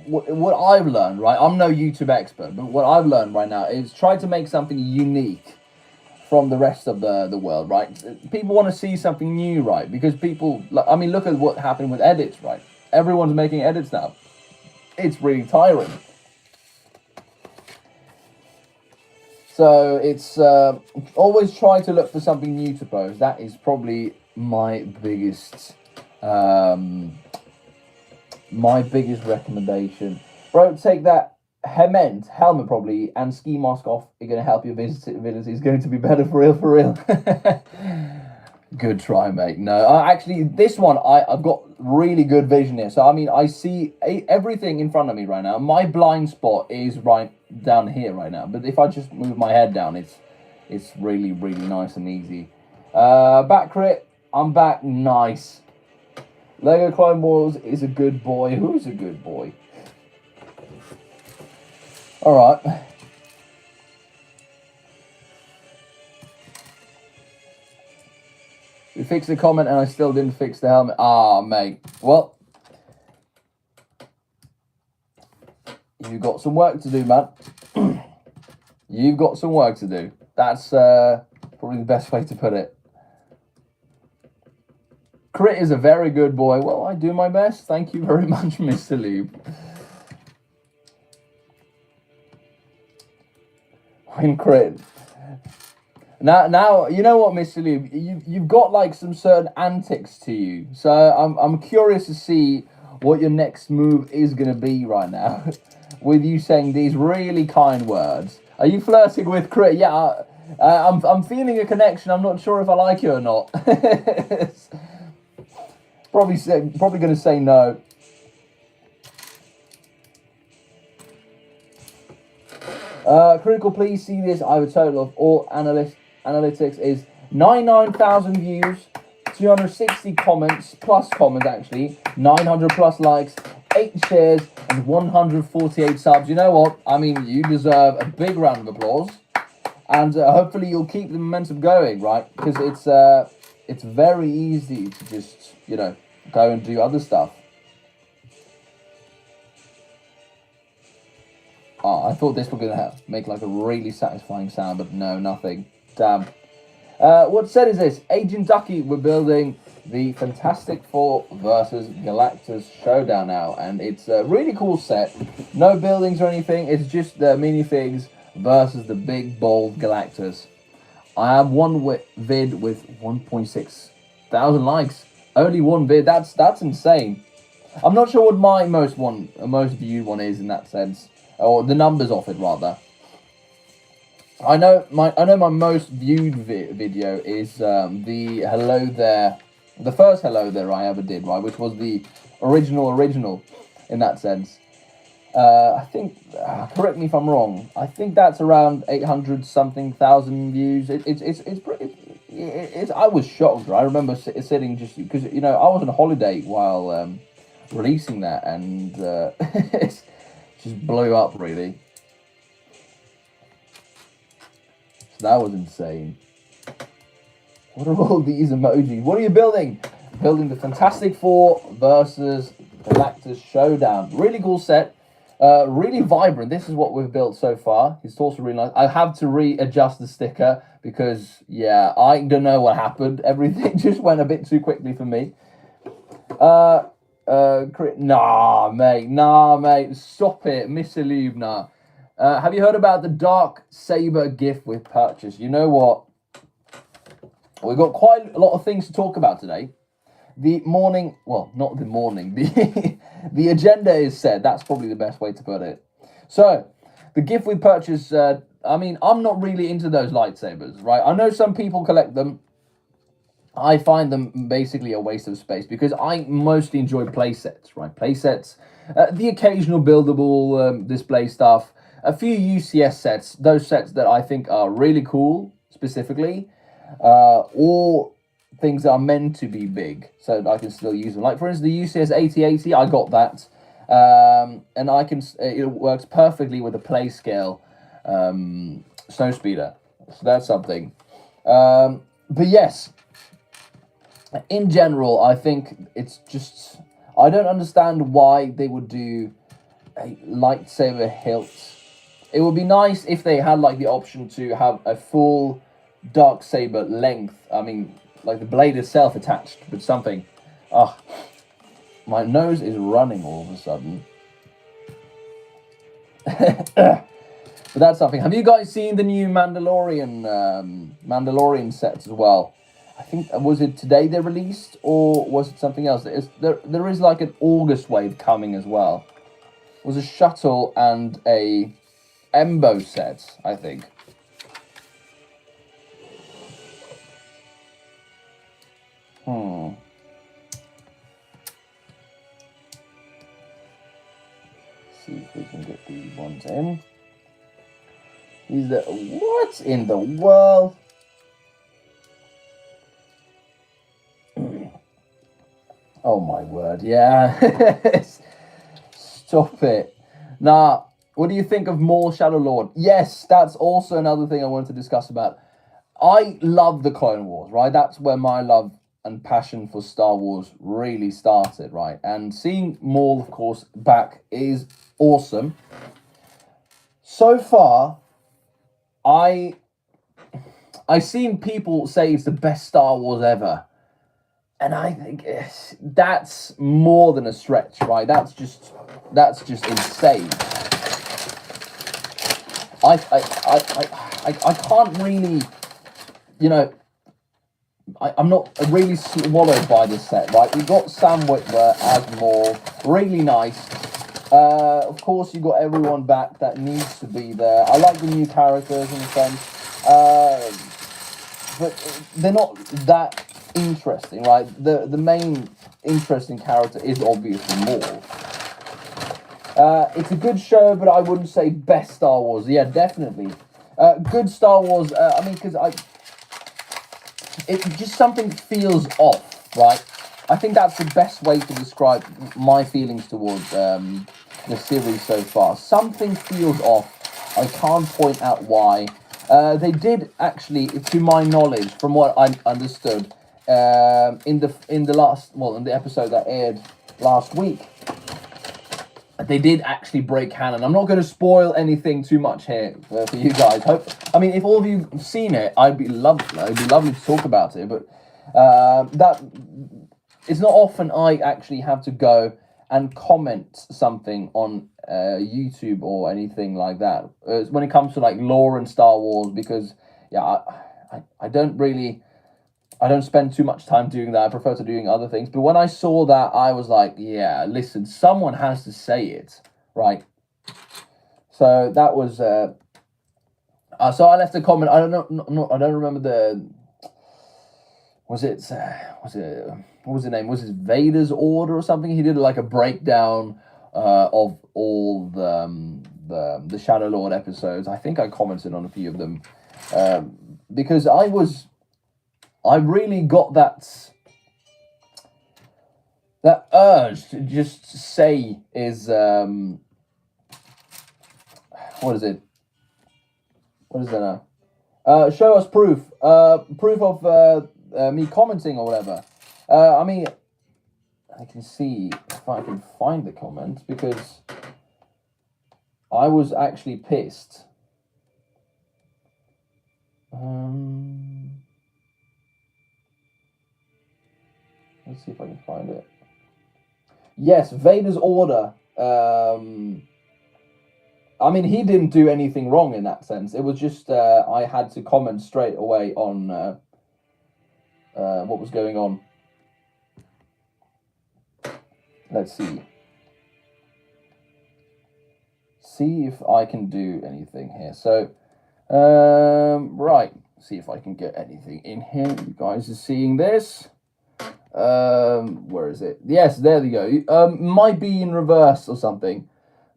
what I've learned, right? I'm no YouTube expert, but what I've learned right now is try to make something unique from the rest of the world, right? People want to see something new, right? Because people, I mean, look at what happened with edits, right? Everyone's making edits now. It's really tiring. So it's always try to look for something new to post. That is probably my biggest recommendation. Bro, take that helmet probably, and ski mask off are going to help your visibility. Is going to be better for real, for real. Good try, mate. No, actually, this one, I've got really good vision here. So, I mean, I see everything in front of me right now. My blind spot is right down here right now. But if I just move my head down, it's really, really nice and easy. Back crit. I'm back. Nice. Lego Clone Wars is a good boy. Who's a good boy? All right. We fixed the comment and I still didn't fix the helmet. Ah, mate. Well, you've got some work to do, man. You've got some work to do. That's probably the best way to put it. Crit is a very good boy. Well, I do my best. Thank you very much, Mr. Lube. Win crit. Now, you know what, Mr. Lube, you've got like some certain antics to you. So I'm curious to see what your next move is gonna be right now, with you saying these really kind words. Are you flirting with crit? Yeah, I'm feeling a connection. I'm not sure if I like you or not. probably gonna say no. Critical, please see this. I have a total of all analytics is 99,000 views, 260 comments, plus comments actually, 900 plus likes, 8 shares, and 148 subs. You know what? I mean, you deserve a big round of applause, and hopefully you'll keep the momentum going, right? Because it's very easy to just, you know, go and do other stuff. Oh, I thought this was going to make like a really satisfying sound, but no, nothing. Damn. What set is this? Agent Ducky, we're building the Fantastic Four versus Galactus showdown now, and it's a really cool set. No buildings or anything, it's just the minifigs versus the big, bold Galactus. I have one vid with 1.6 thousand likes. Only one vid, that's insane. I'm not sure what my most viewed one is in that sense. Or the numbers of it, rather. I know my most viewed video is the Hello There, the first Hello There I ever did, right, which was the original in that sense. I think, correct me if I'm wrong, I think that's around 800 something thousand views. It's pretty. I was shocked. Right? I remember sitting just because, you know, I was on holiday while releasing that, and it's just blew up, really. So that was insane. What are all these emojis? What are you building? Building the Fantastic Four versus Galactus showdown. Really cool set. Really vibrant. This is what we've built so far. It's also really nice. I have to readjust the sticker because, yeah, I don't know what happened. Everything just went a bit too quickly for me. Nah, mate, stop it, Mr. Lubner. Have you heard about the Dark Saber gift with purchase? You know what? We've got quite a lot of things to talk about today. The morning, well, not the morning, the agenda is set. That's probably the best way to put it. So, the gift with purchase, I mean, I'm not really into those lightsabers, right? I know some people collect them. I find them basically a waste of space because I mostly enjoy play sets, right? Play sets, the occasional buildable display stuff, a few UCS sets, those sets that I think are really cool specifically, or things that are meant to be big so that I can still use them. Like, for instance, the UCS 8080, I got that, and I can. It works perfectly with a play scale snowspeeder, so that's something. But yes. In general, I think it's just... I don't understand why they would do a lightsaber hilt. It would be nice if they had, like, the option to have a full dark saber length. I mean, like the blade itself attached with something. Ah, my nose is running all of a sudden. But that's something. Have you guys seen the new Mandalorian sets as well? I think, was it today they released, or was it something else? There is like an August wave coming as well. was a shuttle and a Embo set, I think. See if we can get these ones in. These are, what in the world? Oh my word, yeah. Stop it. Nah, what do you think of more Shadow Lord? Yes, that's also another thing I wanted to discuss about. I love the Clone Wars, right? That's where my love and passion for Star Wars really started, right? And seeing Maul, of course, back is awesome. So far, I've seen people say it's the best Star Wars ever. And I think that's more than a stretch, right? That's just insane. I can't really, you know, I'm not really swallowed by this set, right? We've got Sam Witwer as Maul, really nice. Of course, you got everyone back that needs to be there. I like the new characters in a sense, but they're not that interesting, right? The main interesting character is obviously Maul. It's a good show, but I wouldn't say best Star Wars. Yeah, definitely. Good Star Wars, I mean, because it just something feels off, right? I think that's the best way to describe my feelings towards the series so far. Something feels off. I can't point out why. They did actually, to my knowledge, from what I understood, in the episode that aired last week, they did actually break canon. I'm not going to spoil anything too much here for you guys. I mean, if all of you have seen it, it'd be lovely to talk about it. But that it's not often I actually have to go and comment something on YouTube or anything like that when it comes to like lore and Star Wars, because yeah, I don't spend too much time doing that. I prefer to doing other things. But when I saw that, I was like, yeah, listen, someone has to say it, right? So that was so I left a comment. I don't know, I don't remember what was the name? Was it Vader's Order or something? He did like a breakdown of all the Shadow Lord episodes. I think I commented on a few of them because I really got that urge to just say is what is it? What is that now? Show us proof. Proof of me commenting or whatever. I mean, I can see if I can find the comment, because I was actually pissed. Let's see if I can find it. Yes, Vader's Order. I mean, he didn't do anything wrong in that sense. It was just I had to comment straight away on what was going on. Let's see. See if I can do anything here. So, right. See if I can get anything in here. You guys are seeing this. Where is it? Yes, there we go. Might be in reverse or something.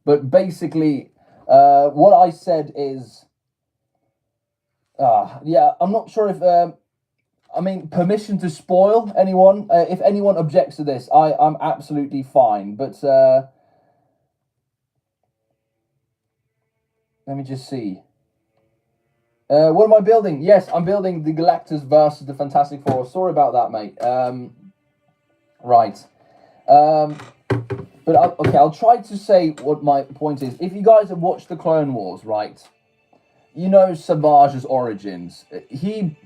But basically, what I said is... yeah, I'm not sure if... I mean, permission to spoil anyone. If anyone objects to this, I'm absolutely fine. But let me just see. What am I building? Yes, I'm building the Galactus versus the Fantastic Four. Sorry about that, mate. Right. But I'll try to say what my point is. If you guys have watched the Clone Wars, right, you know Savage's origins. He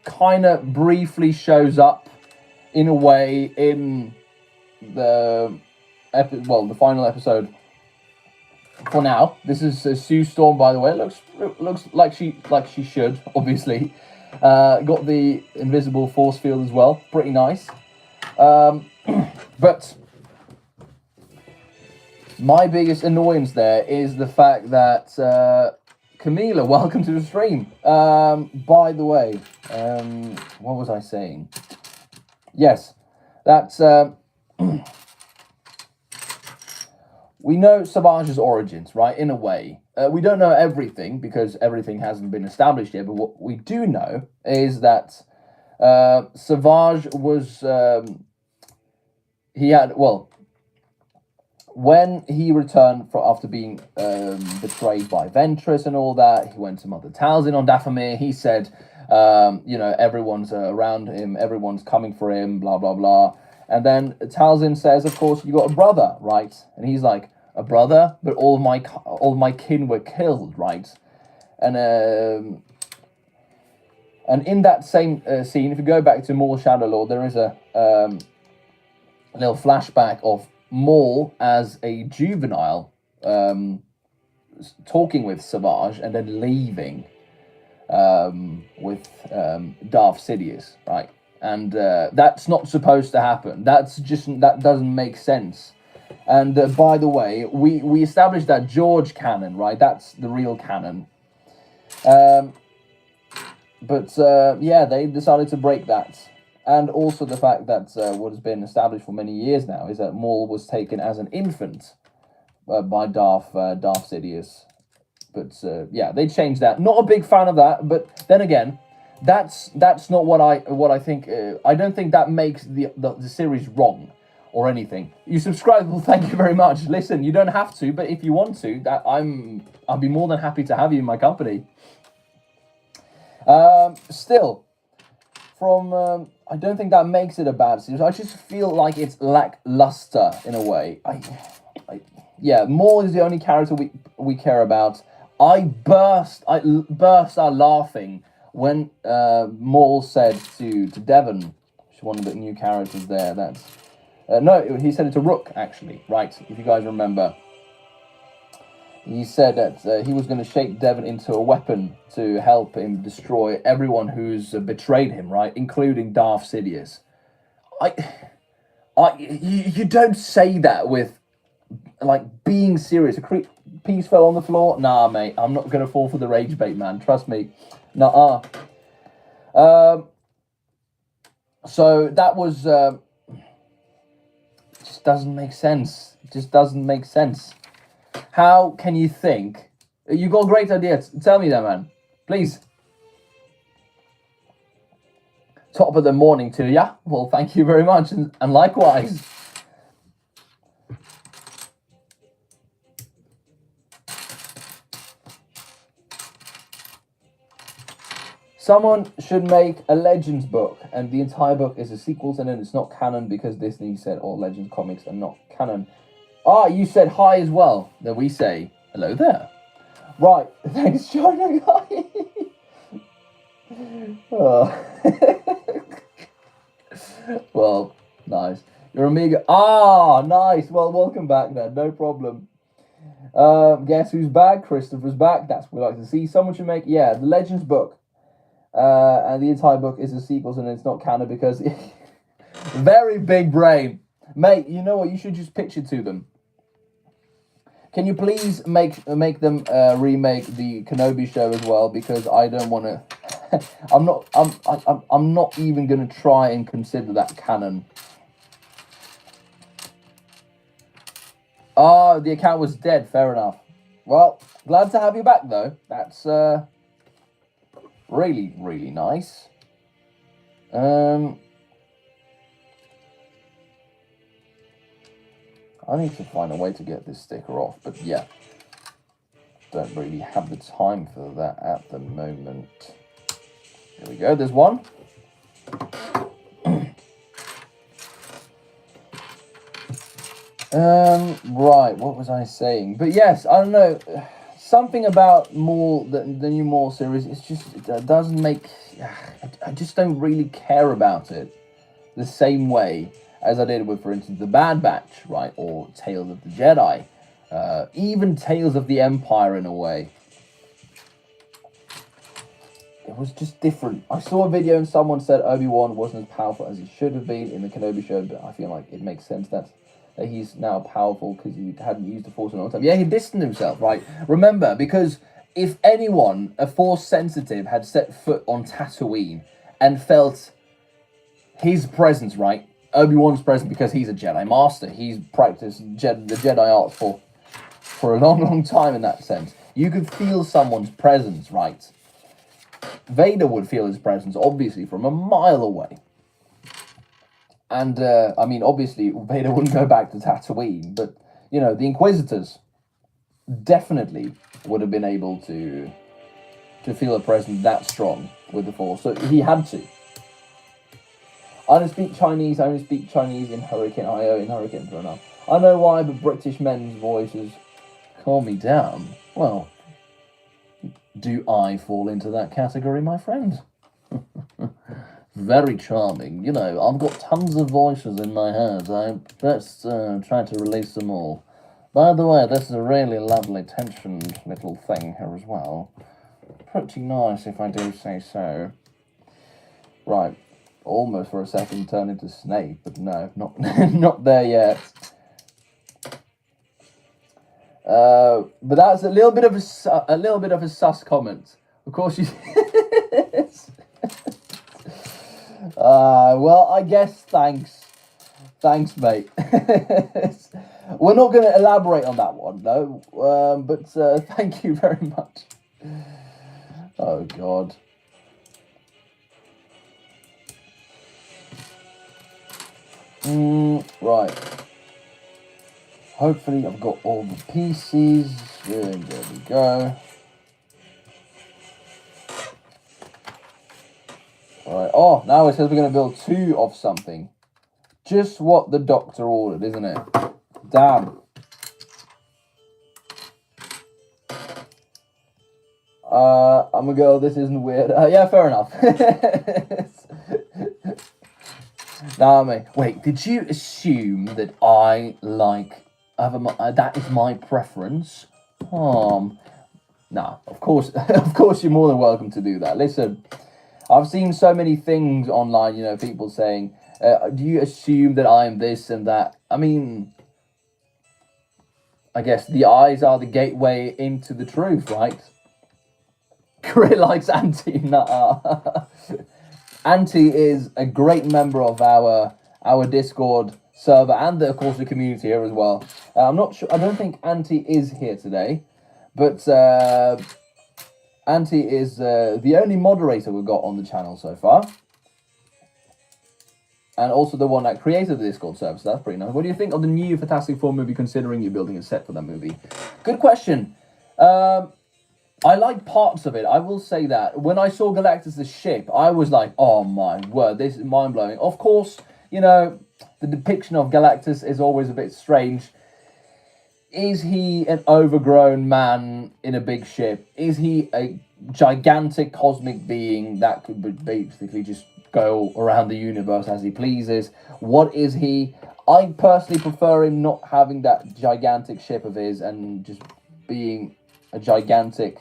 kind of briefly shows up in a way in the final episode. For now, this is Sue Storm, by the way. It looks like she should, obviously. Got the invisible force field as well. Pretty nice. But My biggest annoyance there is the fact that Camila, welcome to the stream. By the way, what was I saying? Yes, that's we know Savage's origins, right? In a way, we don't know everything because everything hasn't been established yet. But what we do know is that Savage was he had when he returned after being betrayed by Ventress and all that, he went to Mother Talzin on Dathomir. He said, everyone's around him, everyone's coming for him, blah, blah, blah. And then Talzin says, of course, you got a brother, right? And he's like, a brother? But all of my kin were killed, right? And in that same scene, if you go back to Maul Shadow Lord, there is a little flashback of Maul as a juvenile talking with Savage and then leaving with Darth Sidious, right? And that's not supposed to happen. That doesn't make sense. And by the way, we established that George canon, right? That's the real canon. But they decided to break that. And also the fact that what has been established for many years now is that Maul was taken as an infant by Darth Sidious. But they changed that. Not a big fan of that, but then again, that's not what I think. I don't think that makes the series wrong or anything. You subscribe, well, thank you very much. Listen, you don't have to, but if you want to, I'll be more than happy to have you in my company. Still, from I don't think that makes it a bad series. I just feel like it's lackluster in a way. Maul is the only character we care about. I burst out laughing when Maul said to Devon, she's one of the new characters there. That's no, he said it to Rook actually, right? If you guys remember. He said that he was going to shape Devon into a weapon to help him destroy everyone who's betrayed him, right? Including Darth Sidious. You don't say that with, like, being serious. A piece fell on the floor? Nah, mate, I'm not going to fall for the rage bait, man. Trust me. Nuh-uh. So that was... just doesn't make sense. It just doesn't make sense. How can you think? You got a great idea. Tell me that, man. Please. Top of the morning to ya. Well, thank you very much. And likewise. Someone should make a Legends book, and the entire book is a sequel, and then it's not canon because Disney said all Legends comics are not canon. Ah, you said hi as well. Then we say hello there. Right, thanks, China guy. Well, nice. Your Amiga. Ah, nice. Well, welcome back then. No problem. Guess who's back? Christopher's back. That's what we like to see. Someone should make, the Legends book. And the entire book is a sequel, and it's not canon because very big brain. Mate, you know what? You should just pitch it to them. Can you please make them remake the Kenobi show as well? Because I don't want to. I'm not even gonna try and consider that canon. Ah, the account was dead. Fair enough. Well, glad to have you back though. That's really, really nice. I need to find a way to get this sticker off, but yeah, don't really have the time for that at the moment. Here we go, there's one. Right, what was I saying? But yes, I don't know, something about Maul, the new Maul series, it's just, it doesn't make, I just don't really care about it the same way as I did with, for instance, the Bad Batch, right, or Tales of the Jedi, even Tales of the Empire in a way. It was just different. I saw a video and someone said Obi-Wan wasn't as powerful as he should have been in the Kenobi show, but I feel like it makes sense that that he's now powerful because he hadn't used the Force in a long time. Yeah, he distanced himself, right? Remember, because if anyone, a Force sensitive, had set foot on Tatooine and felt his presence, right? Obi-Wan's presence, because he's a Jedi Master. He's practiced the Jedi arts for a long, long time in that sense. You could feel someone's presence, right? Vader would feel his presence, obviously, from a mile away. And, I mean, obviously, Vader wouldn't go back to Tatooine, but, you know, the Inquisitors definitely would have been able to feel a presence that strong with the Force. So he had to. I don't speak Chinese, I only speak Chinese in Hurricane IO, in Hurricane for enough. I know why, but British men's voices calm me down. Well, do I fall into that category, my friend? Very charming. You know, I've got tons of voices in my head. Let's try to release them all. By the way, this is a really lovely tensioned little thing here as well. Pretty nice, if I do say so. Right. Almost for a second turned into Snape, but no, not not there yet. But that's a little bit of a sus comment. Of course, you. Well, I guess thanks, mate. We're not going to elaborate on that one, though. But thank you very much. Oh God. Right. Hopefully I've got all the pieces. There we go. Alright. Oh, now it says we're going to build 2 of something. Just what the doctor ordered, isn't it? Damn. I'm going to go, this isn't weird. Yeah, fair enough. Nah, mate. Wait, did you assume that I like that is my preference? Nah, of course, of course, you're more than welcome to do that. Listen, I've seen so many things online. You know, people saying, "Do you assume that I'm this and that?" I mean, I guess the eyes are the gateway into the truth, right? Crit likes anti. Nah. Anti is a great member of our Discord server and of course the community here as well. I'm not sure. I don't think Anti is here today, but Anti is the only moderator we've got on the channel so far, and also the one that created the Discord server. So that's pretty nice. What do you think of the new Fantastic Four movie? Considering you're building a set for that movie, good question. I like parts of it, I will say that. When I saw Galactus' ship, I was like, oh my word, this is mind-blowing. Of course, you know, the depiction of Galactus is always a bit strange. Is he an overgrown man in a big ship? Is he a gigantic cosmic being that could basically just go around the universe as he pleases? What is he? I personally prefer him not having that gigantic ship of his and just being a gigantic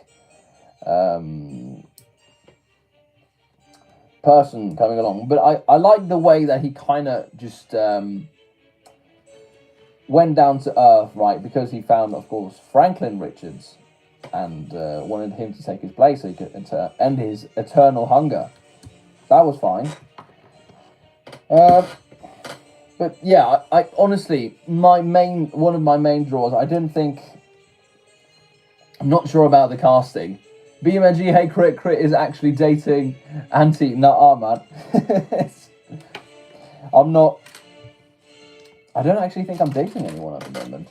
person coming along. But I like the way that he kind of just went down to earth, right? Because he found, of course, Franklin Richards and wanted him to take his place so he could end his eternal hunger. That was fine. But yeah, I honestly, one of my main draws, I'm not sure about the casting. BMNG, hey, Crit is actually dating Auntie. Nah, man. I don't actually think I'm dating anyone at the moment.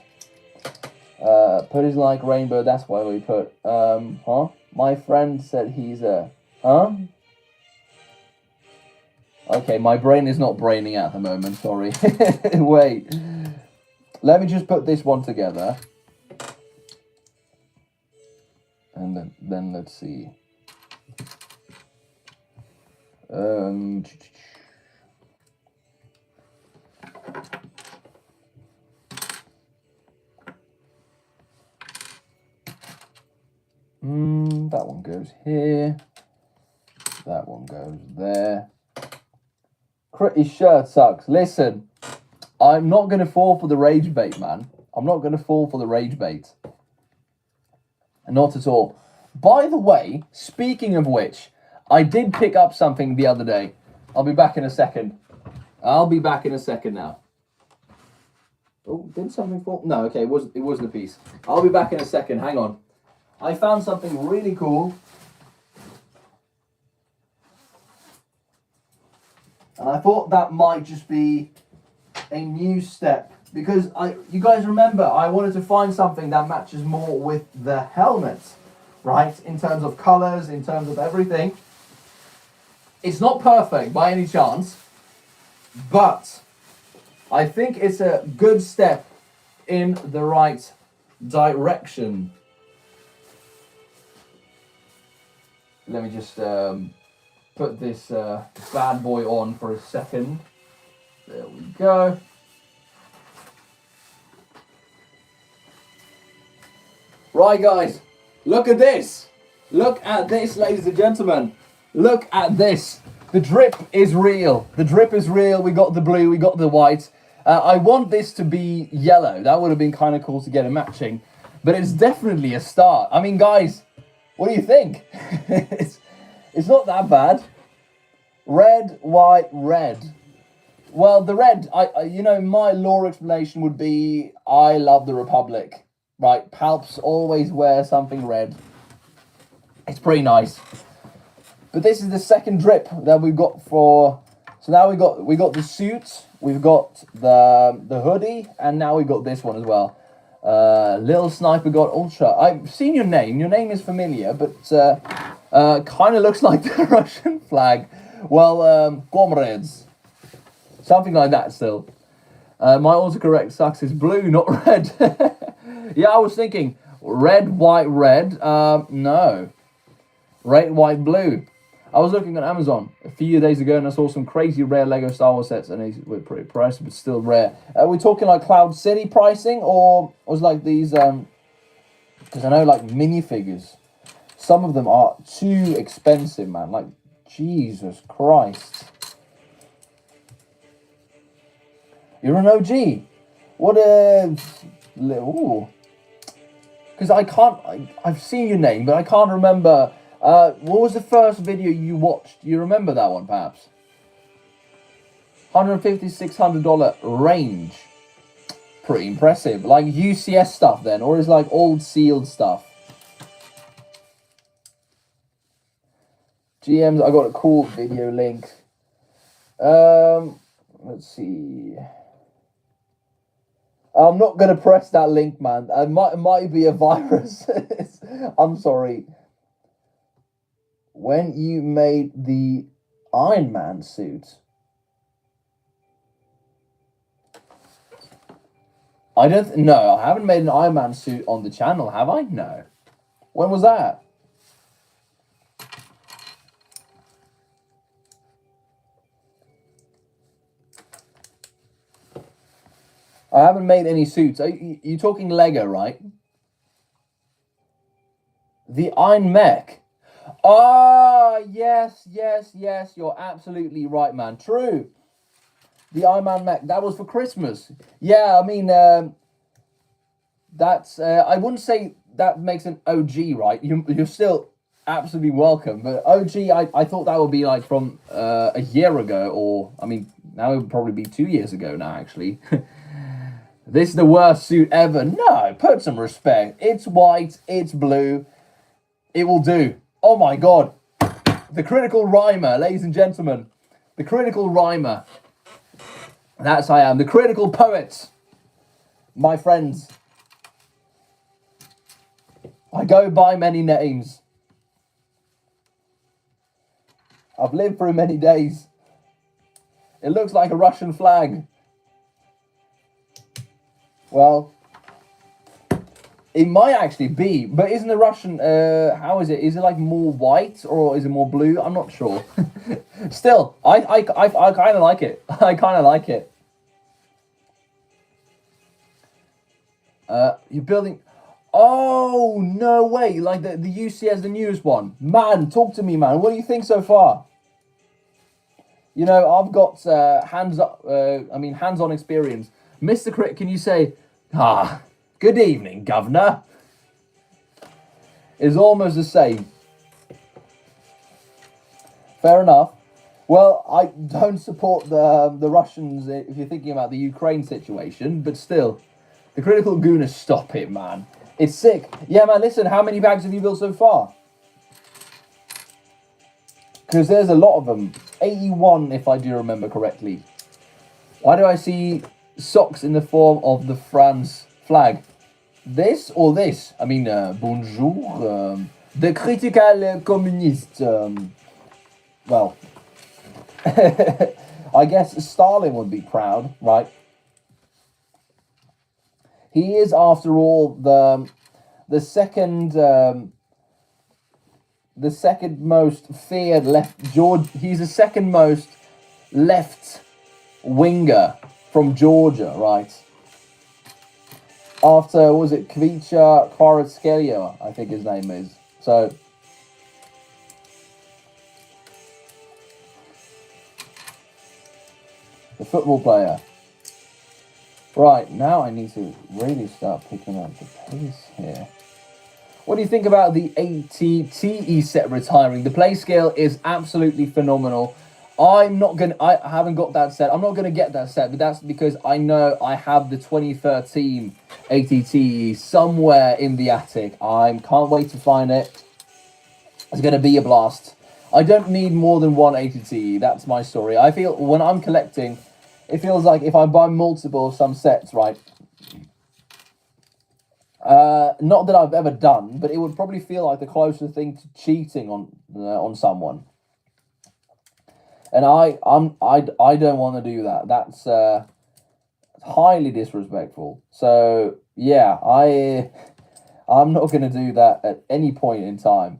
Put is like rainbow, that's why we put, huh? My friend said he's a, huh? Okay, my brain is not braining at the moment, sorry. Wait. Let me just put this one together. And then let's see. That one goes here. That one goes there. Critty's shirt sucks. Listen, I'm not going to fall for the rage bait, man. I'm not going to fall for the rage bait. Not at all. By the way, speaking of which, I did pick up something the other day. I'll be back in a second. I'll be back in a second now. Oh, did something fall? No, okay, it wasn't a piece. I'll be back in a second. Hang on. I found something really cool. And I thought that might just be a new step. Because you guys remember, I wanted to find something that matches more with the helmet. Right? In terms of colours, in terms of everything. It's not perfect by any chance. But I think it's a good step in the right direction. Let me just put this bad boy on for a second. There we go. Right, guys, look at this. Look at this, ladies and gentlemen. Look at this. The drip is real. The drip is real. We got the blue, we got the white. I want this to be yellow. That would have been kind of cool to get it matching. But it's definitely a start. I mean, guys, what do you think? It's not that bad. Red, white, red. Well, the red, my lore explanation would be, I love the Republic. Right, Palps always wear something red. It's pretty nice. But this is the second drip that we've got for... So now we got the suit, we've got the hoodie, and now we got this one as well. Little Sniper God Ultra. I've seen your name. Your name is familiar, but kind of looks like the Russian flag. Well, comrades. Something like that still. My autocorrect sucks is blue, not red. Yeah, I was thinking red, white, red. No. Red, white, blue. I was looking on Amazon a few days ago and I saw some crazy rare Lego Star Wars sets and they were pretty pricey, but still rare. Are we talking like Cloud City pricing or was like these, because I know like minifigures, some of them are too expensive, man. Like, Jesus Christ. You're an OG. What a... Ooh. Because I've seen your name, but I can't remember. What was the first video you watched? Do you remember that one, perhaps? $150, $600 range. Pretty impressive. Like UCS stuff then, or is like old sealed stuff? GMs, I got a cool video link. Let's see. I'm not going to press that link, man. It might be a virus. I'm sorry. When you made the Iron Man suit. No, I haven't made an Iron Man suit on the channel, have I? No. When was that? I haven't made any suits. You're talking Lego, right? The Iron Mech. Ah, yes. You're absolutely right, man. True. The Iron Man mech. That was for Christmas. Yeah, I mean, that's... I wouldn't say that makes an OG, right? You're still absolutely welcome. But OG, I thought that would be like from a year ago. Or, I mean, now it would probably be 2 years ago now, actually. This is the worst suit ever. No, put some respect. It's white. It's blue. It will do. Oh my God. The critical rhymer, ladies and gentlemen. The critical rhymer. That's I am. The critical poet. My friends. I go by many names. I've lived through many days. It looks like a Russian flag. Well, it might actually be, but isn't the Russian, how is it? Is it like more white or is it more blue? I'm not sure. Still, I kind of like it. I kind of like it. You're building... Oh, no way. Like the UCS, the newest one. Man, talk to me, man. What do you think so far? You know, I've got hands-on experience. Mr. Crit, can you say, good evening, Governor? Is almost the same. Fair enough. Well, I don't support the Russians if you're thinking about the Ukraine situation, but still, the critical gooner, stop it, man. It's sick. Yeah, man, listen, how many bags have you built so far? Because there's a lot of them. 81, if I do remember correctly. Why do I see socks in the form of the France flag? This or this? I mean, bonjour. The critical communist. Well, I guess Stalin would be proud, right? He is, after all, the second most feared left George. He's the second most left winger from Georgia, right? After, what was it, Kvicha Kvaratskhelia, I think his name is. So the football player. Right, now I need to really start picking up the pace here. What do you think about the ATTE set retiring? The play scale is absolutely phenomenal. I haven't got that set. I'm not going to get that set, but that's because I know I have the 2013 ATTE somewhere in the attic. I can't wait to find it. It's going to be a blast. I don't need more than one ATTE. That's my story. I feel when I'm collecting, it feels like if I buy multiple of some sets, right? Not that I've ever done, but it would probably feel like the closest thing to cheating on someone. And I don't want to do that. That's highly disrespectful. So yeah, I'm not going to do that at any point in time.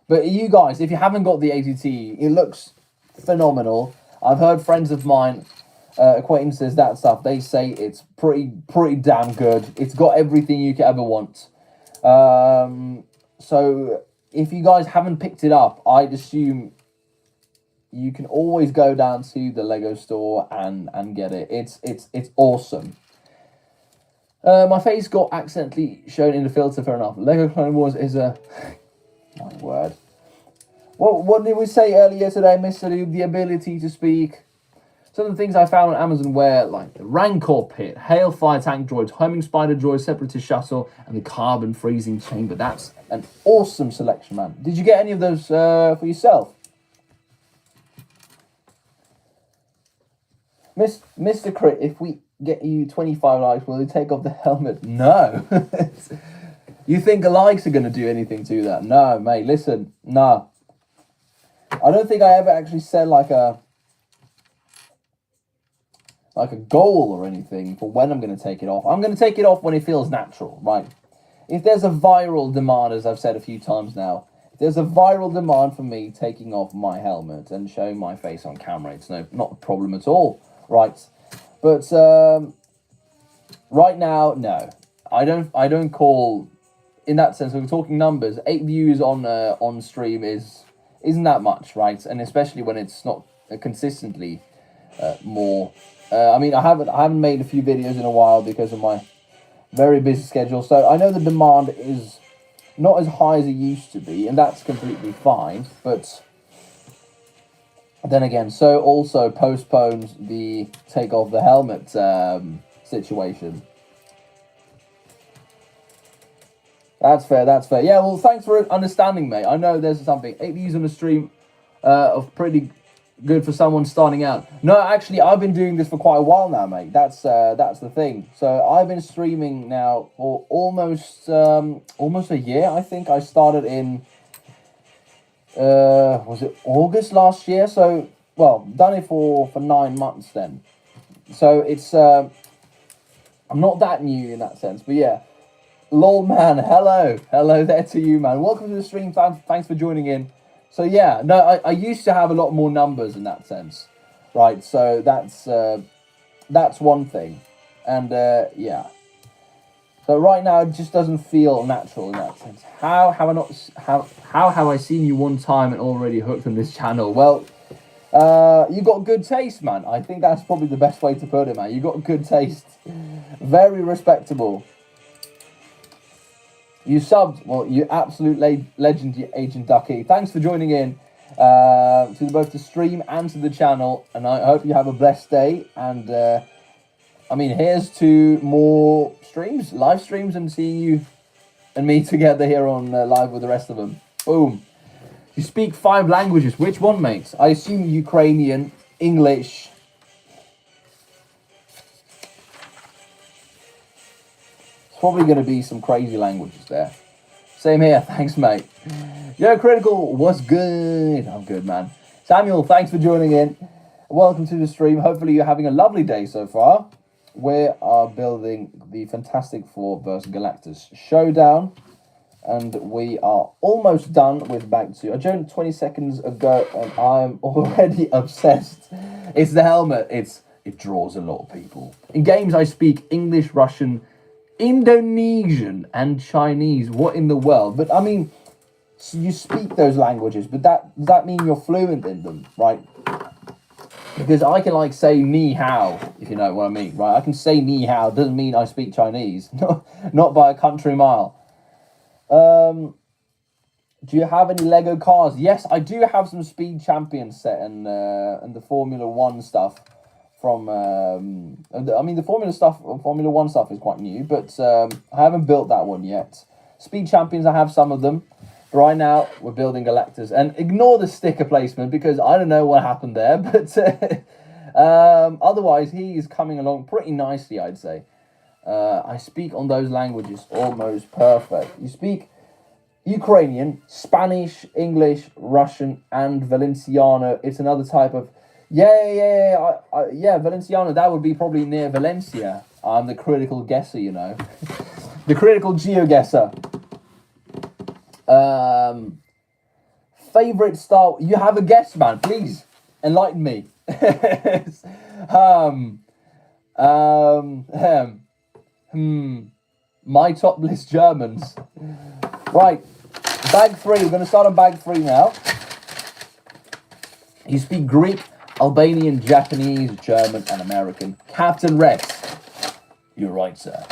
But you guys, if you haven't got the ATT, it looks phenomenal. I've heard friends of mine, acquaintances, that stuff, they say it's pretty damn good. It's got everything you could ever want. So if you guys haven't picked it up, I'd assume you can always go down to the Lego store and get it. It's awesome. My face got accidentally shown in the filter, fair enough. Lego Clone Wars is a... my word. What did we say earlier today, Mr. Luke? The ability to speak. Some of the things I found on Amazon were like the Rancor Pit, Hailfire Tank Droids, Homing Spider Droid, Separatist Shuttle, and the Carbon Freezing Chamber. That's an awesome selection, man. Did you get any of those for yourself? Mr. Crit, if we get you 25 likes, will you take off the helmet? No. You think the likes are going to do anything to that? No, mate, listen. No. I don't think I ever actually said like a goal or anything for when I'm going to take it off. I'm going to take it off when it feels natural, right? If there's a viral demand, as I've said a few times now, if there's a viral demand for me taking off my helmet and showing my face on camera, it's not a problem at all, right? But right now, no. I don't call, in that sense, we're talking numbers, 8 views on stream isn't that much, right? And especially when it's not consistently more. I mean, I haven't made a few videos in a while because of my very busy schedule. So I know the demand is not as high as it used to be, and that's completely fine. But then again, so also postpones the take off the helmet situation. That's fair, that's fair. Yeah, well, thanks for understanding, mate. I know there's something. 8 views on the stream of pretty good for someone starting out. No, actually, I've been doing this for quite a while now, mate. That's the thing. So I've been streaming now for almost a year. I think I started in was it August last year? So well, done it for 9 months then. So it's I'm not that new in that sense, but yeah. Lol man, hello there to you, man. Welcome to the stream. Thanks for joining in. So yeah, no, I used to have a lot more numbers in that sense, right? So that's one thing, and yeah. So right now it just doesn't feel natural in that sense. How have I seen you one time and already hooked on this channel? Well, You got good taste, man. I think that's probably the best way to put it, man. You got good taste. Very respectable. You subbed. Well, you absolute legend, Agent Ducky. Thanks for joining in to both the stream and to the channel. And I hope you have a blessed day. And I mean, here's to more streams, live streams, and seeing you and me together here on live with the rest of them. Boom. You speak 5 languages. Which one, mate? I assume Ukrainian, English. It's probably going to be some crazy languages there. Same here. Thanks, mate. Yo, Critical, what's good? I'm good, man. Samuel, thanks for joining in. Welcome to the stream. Hopefully you're having a lovely day so far. We are building the Fantastic Four versus Galactus showdown. And we are almost done with Back 2. I joined 20 seconds ago and I'm already obsessed. It's the helmet. It draws a lot of people. In games I speak English, Russian, Indonesian and Chinese. What in the world? But I mean, so you speak those languages, but does that mean you're fluent in them, right? Because I can like say ni hao, if you know what I mean, right? I can say ni hao, doesn't mean I speak Chinese. Not by a country mile. Do you have any Lego cars? Yes, I do have some Speed Champions set and the Formula One stuff from. I mean, the Formula One stuff is quite new, but I haven't built that one yet. Speed Champions, I have some of them. But right now, we're building Galactus, and ignore the sticker placement because I don't know what happened there, but otherwise, he is coming along pretty nicely, I'd say. I speak on those languages almost perfect. You speak Ukrainian, Spanish, English, Russian, and Valenciano. It's another type of... Yeah, Valenciano. That would be probably near Valencia. I'm the critical guesser, you know. The critical geo-guesser. Favorite Star... You have a guess, man. Please, enlighten me. My top list Germans. Right, bag 3. We're going to start on bag 3 now. You speak Greek, Albanian, Japanese, German, and American. Captain Rex. You're right, sir.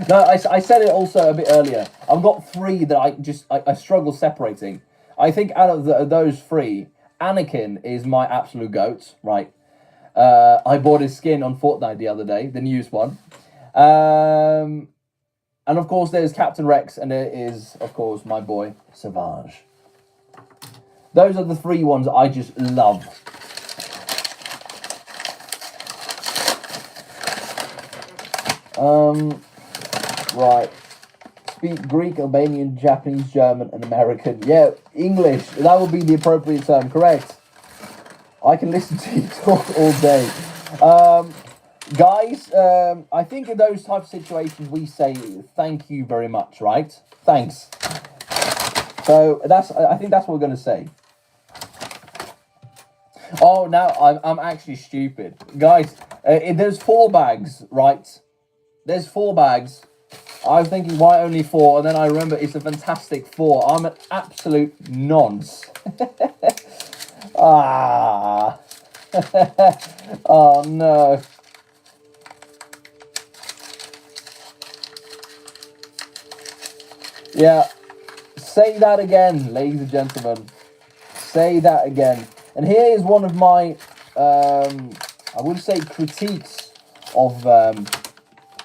No, I said it also a bit earlier. I've got 3 that I struggle separating. I think out of those 3, Anakin is my absolute goat, right? I bought his skin on Fortnite the other day, the newest one. And of course, there's Captain Rex, and there is, of course, my boy, Savage. Those are the 3 ones I just love. Right. Speak Greek, Albanian, Japanese, German, and American. Yeah, English. That would be the appropriate term, correct? I can listen to you talk all day. Guys, I think in those type of situations we say thank you very much, right? Thanks. So I think that's what we're gonna say. Oh, now I'm actually stupid, guys. There's 4 bags, right? There's 4 bags. I was thinking why only 4, and then I remember it's a Fantastic Four. I'm an absolute nonce. Ah. Oh no. Yeah, say that again, ladies and gentlemen. Say that again. And here is one of my, I would say, critiques of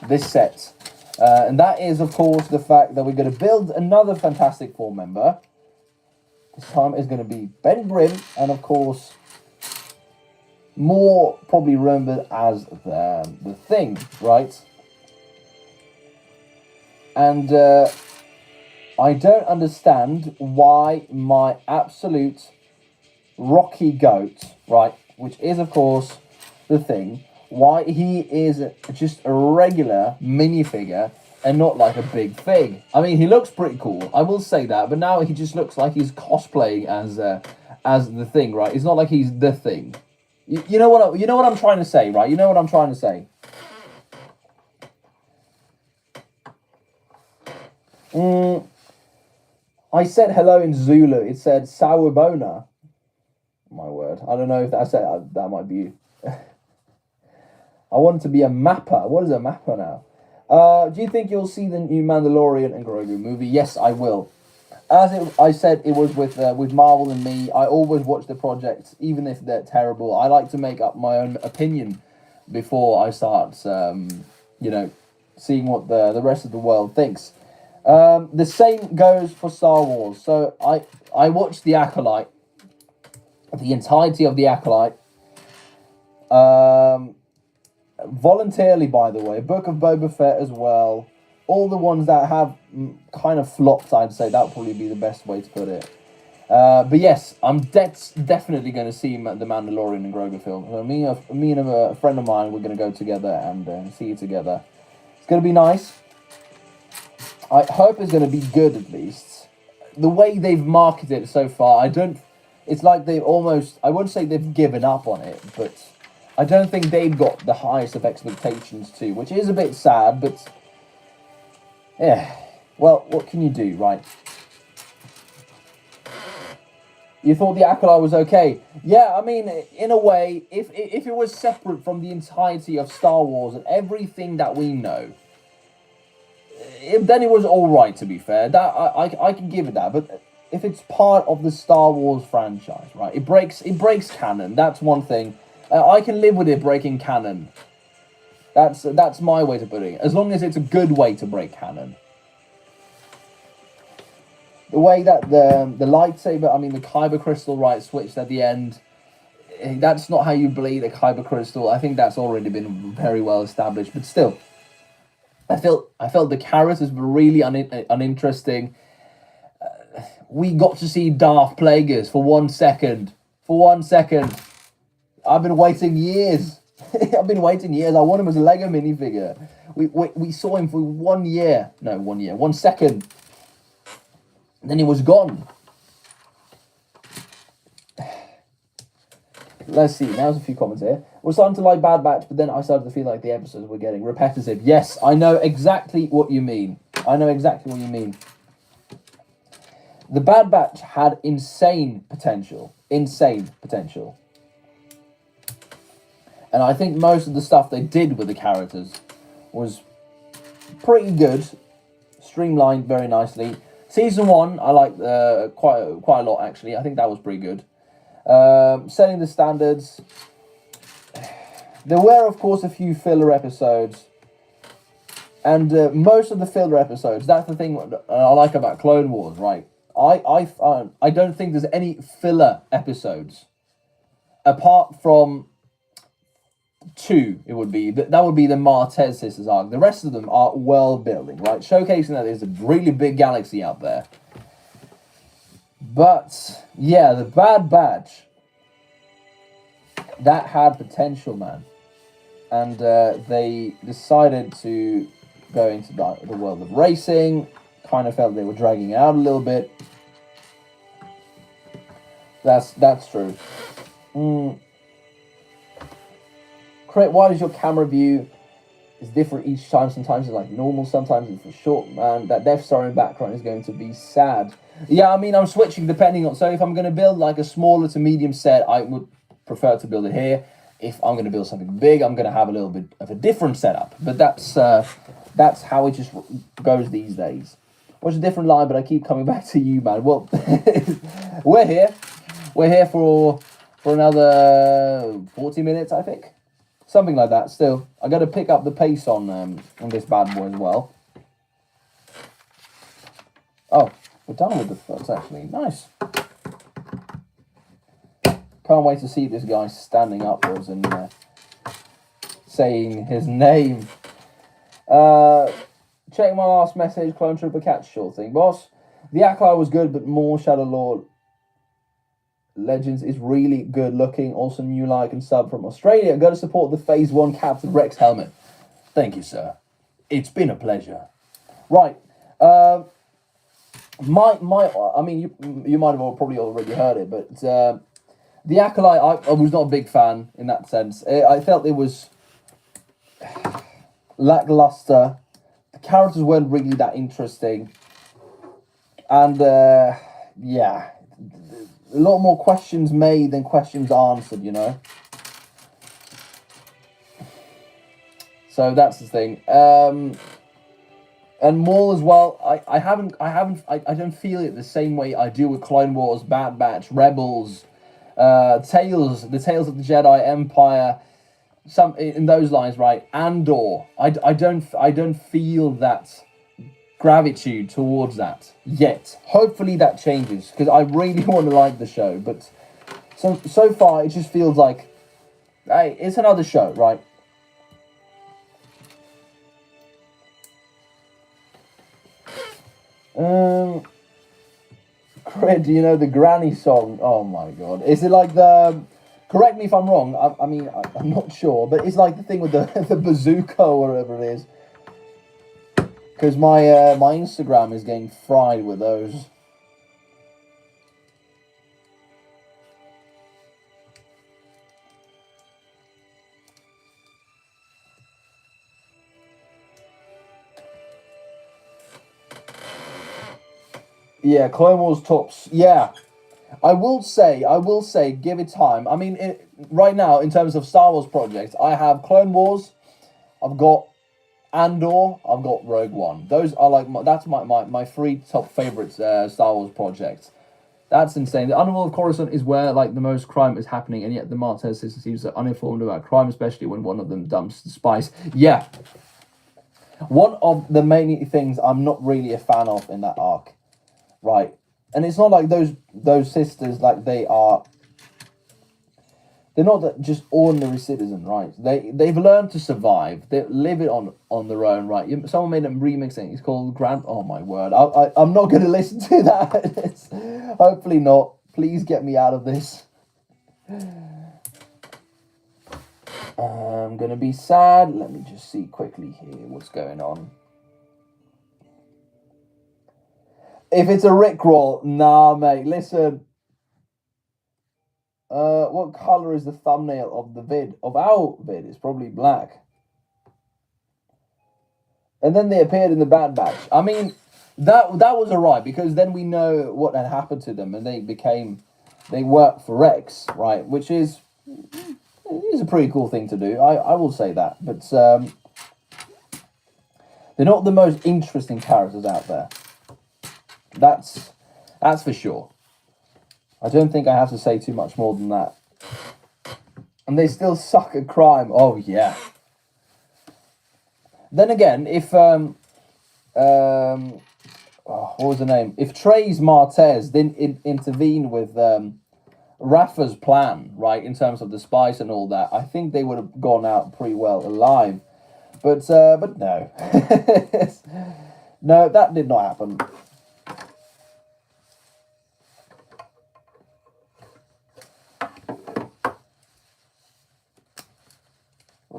this set. And that is, of course, the fact that we're going to build another Fantastic Four member. This time is going to be Ben Grimm, and of course, more probably remembered as the Thing, right? And I don't understand why my absolute Rocky goat, right, which is of course the Thing, why he is just a regular minifigure and not like a big thing. I mean, he looks pretty cool, I will say that, but now he just looks like he's cosplaying as the Thing, right? It's not like he's the Thing. You know what I'm trying to say, right? You know what I'm trying to say. I said hello in Zulu. It said Sawubona. My word. word. I don't know if I said that might be. I want to be a mapper. What is a mapper now? Do you think you'll see the new Mandalorian and Grogu movie? Yes, I will. I said, it was with Marvel and me. I always watch the projects, even if they're terrible. I like to make up my own opinion before I start, seeing what the rest of the world thinks. The same goes for Star Wars. So I watched The Acolyte, the entirety of The Acolyte. Voluntarily, by the way. Book of Boba Fett as well. All the ones that have kind of flopped, I'd say that would probably be the best way to put it. But yes, I'm definitely going to see the Mandalorian and Grogu film. So me and a friend of mine, we're going to go together and see it together. It's going to be nice. I hope it's going to be good, at least. The way they've marketed it so far, it's like they've almost, I wouldn't say they've given up on it, but I don't think they've got the highest of expectations too, which is a bit sad, but yeah, well, what can you do, right? You thought The Acolyte was okay? Yeah, I mean, in a way, if it was separate from the entirety of Star Wars and everything that we know, then it was all right, to be fair. That I can give it that, but if it's part of the Star Wars franchise, right, it breaks canon. That's one thing. I can live with it breaking canon. That's my way to put it. As long as it's a good way to break canon. The way that the lightsaber, I mean the kyber crystal, right, switched at the end. That's not how you bleed a kyber crystal. I think that's already been very well established. But still, I felt the characters were really uninteresting. We got to see Darth Plagueis for 1 second. For 1 second. I've been waiting years. I want him as a Lego minifigure. We saw him for 1 year. No, 1 year. 1 second. And then he was gone. Let's see. Now there's a few comments here. We're starting to like Bad Batch, but then I started to feel like the episodes were getting repetitive. Yes, I know exactly what you mean. The Bad Batch had insane potential. And I think most of the stuff they did with the characters was pretty good. Streamlined very nicely. Season 1, I liked quite a lot, actually. I think that was pretty good. Setting the standards. There were, of course, a few filler episodes. And most of the filler episodes, that's the thing I like about Clone Wars, right? I don't think there's any filler episodes. Apart from 2, it would be. That would be the Martez Sisters arc. The rest of them are world building, right? Showcasing that there's a really big galaxy out there. But, yeah, the Bad Batch, that had potential, man. And they decided to go into the world of racing. Kind of felt they were dragging it out a little bit. That's true. Crit, why does your camera view is different each time? Sometimes it's like normal, sometimes it's for short, man. That Death Star in background is going to be sad. Yeah, I mean, I'm switching depending on... So if I'm going to build like a smaller to medium set, I would prefer to build it here. If I'm going to build something big, I'm going to have a little bit of a different setup. But that's how it just goes these days. Watch a different line, but I keep coming back to you, man. Well, we're here. We're here for another 40 minutes, I think. Something like that. Still, I got to pick up the pace on this bad boy as well. Oh, we're done with the first, actually. Nice. Can't wait to see this guy standing upwards and saying his name. Check my last message, Clone Trooper Catch, short thing. Boss, the Acolyte was good, but more Shadow Lord Legends is really good looking. Also, new like and sub from Australia. Got to support the Phase 1 Captain Rex helmet. Thank you, sir. It's been a pleasure. Right. I mean, you might have probably already heard it, but the Acolyte, I was not a big fan in that sense. I felt it was lackluster. The characters weren't really that interesting. And, yeah, a lot more questions made than questions answered, you know. So that's the thing. And more as well. I don't feel it the same way I do with Clone Wars, Bad Batch, Rebels, Tales, the Tales of the Jedi Empire. Some in those lines, right? Andor. I don't feel that gratitude towards that yet. Hopefully that changes, because I really want to like the show, but so far it just feels like, hey, it's another show, right? Cred, do you know the Granny song? Oh my god, is it like the? Correct me if I'm wrong. I mean, I'm not sure, but it's like the thing with the the bazooka or whatever it is. Because my my Instagram is getting fried with those. Yeah, Clone Wars tops. Yeah, I will say, give it time. I mean, right now, in terms of Star Wars projects, I have Clone Wars, I've got Andor, I've got Rogue One. Those are like, that's my three top favorites Star Wars projects. That's insane. The Underworld of Coruscant is where like the most crime is happening, and yet the Martez system seems so uninformed about crime, especially when one of them dumps the spice. Yeah. One of the main things I'm not really a fan of in that arc, right? And it's not like those sisters, like they're not just ordinary citizens, right? They've learned to survive. They live it on their own, right? Someone made a remixing. It's called Grand. Oh my word! I'm not going to listen to that. Hopefully not. Please get me out of this. I'm gonna be sad. Let me just see quickly here what's going on. If it's a Rickroll, nah, mate. Listen. What color is the thumbnail of the vid? Of our vid? It's probably black. And then they appeared in the Bad Batch. I mean, that was alright, because then we know what had happened to them, and they worked for Rex, right? Which is a pretty cool thing to do. I will say that, but they're not the most interesting characters out there. That's for sure. I don't think I have to say too much more than that. And they still suck at crime. Oh yeah. Then again, if what was the name? If Trace Martez didn't intervene with Rafa's plan, right, in terms of the spice and all that, I think they would have gone out pretty well alive. But no, no, that did not happen.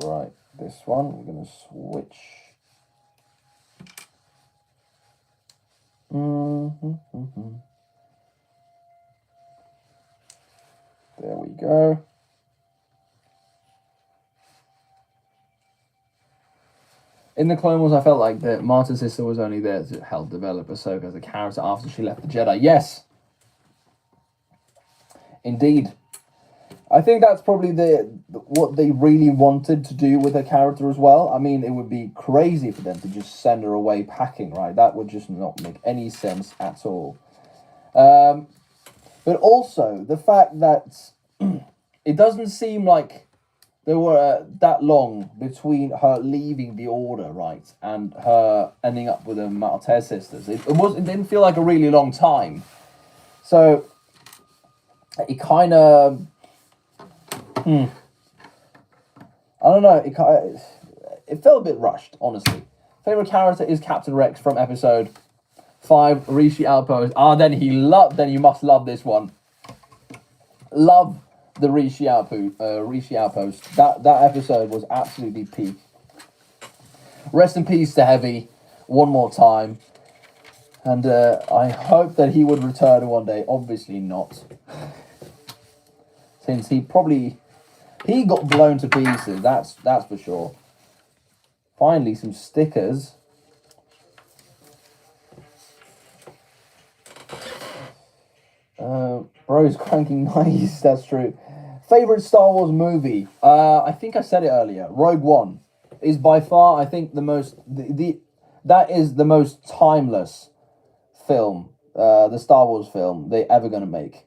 Right, this one, we're going to switch. There we go. In the Clone Wars, I felt like that Marta's sister was only there to help develop Ahsoka as a character after she left the Jedi. Yes! Indeed. I think that's probably what they really wanted to do with her character as well. I mean, it would be crazy for them to just send her away packing, right? That would just not make any sense at all. But also, the fact that it doesn't seem like there were that long between her leaving the Order, right, and her ending up with the Martez sisters. It didn't feel like a really long time. So, it kind of... I don't know. It felt a bit rushed, honestly. Favorite character is Captain Rex from episode 5, Rishi Outpost. Then you must love this one. Love the Rishi Outpost. That episode was absolutely peak. Rest in peace to Heavy, one more time. And I hope that he would return one day. Obviously not, since he got blown to pieces. That's for sure. Finally, some stickers. Bro's cranking nice, that's true. Favorite Star Wars movie? I think I said it earlier. Rogue One is by far, I think, the most that is the most timeless film, the Star Wars film they ever gonna make.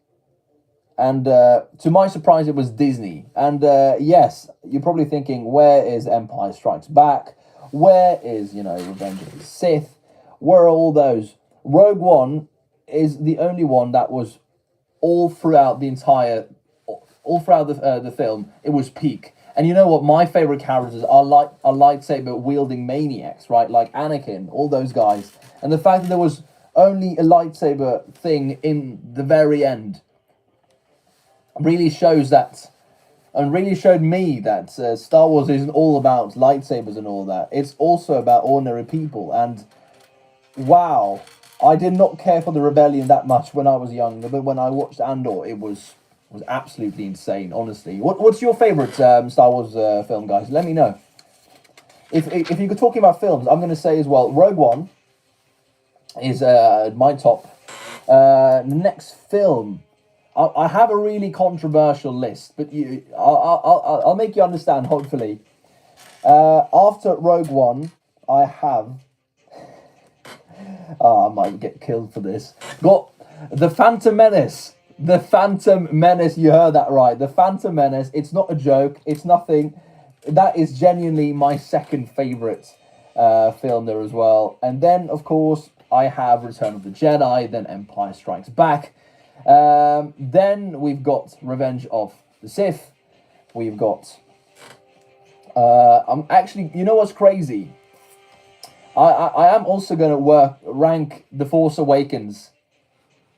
And to my surprise, it was Disney. And yes, you're probably thinking, where is Empire Strikes Back? Where is, Revenge of the Sith? Where are all those? Rogue One is the only one that was all throughout the film. It was peak. And you know what? My favorite characters are lightsaber wielding maniacs, right? Like Anakin, all those guys. And the fact that there was only a lightsaber thing in the very end really shows that, and really showed me that Star Wars isn't all about lightsabers and all that. It's also about ordinary people. And wow, I did not care for the rebellion that much when I was younger, but when I watched Andor, it was absolutely insane. Honestly, what's your favorite Star Wars film, guys? Let me know. If you're talking about films, I'm going to say as well, Rogue One is my top. Next film. I have a really controversial list, but I'll make you understand, hopefully. After Rogue One, I have... I might get killed for this. Got The Phantom Menace. The Phantom Menace, you heard that right. The Phantom Menace, it's not a joke, it's nothing. That is genuinely my second favourite film there as well. And then, of course, I have Return of the Jedi, then Empire Strikes Back. Then we've got Revenge of the Sith. We've got... I'm actually... You know what's crazy? I am also going to rank The Force Awakens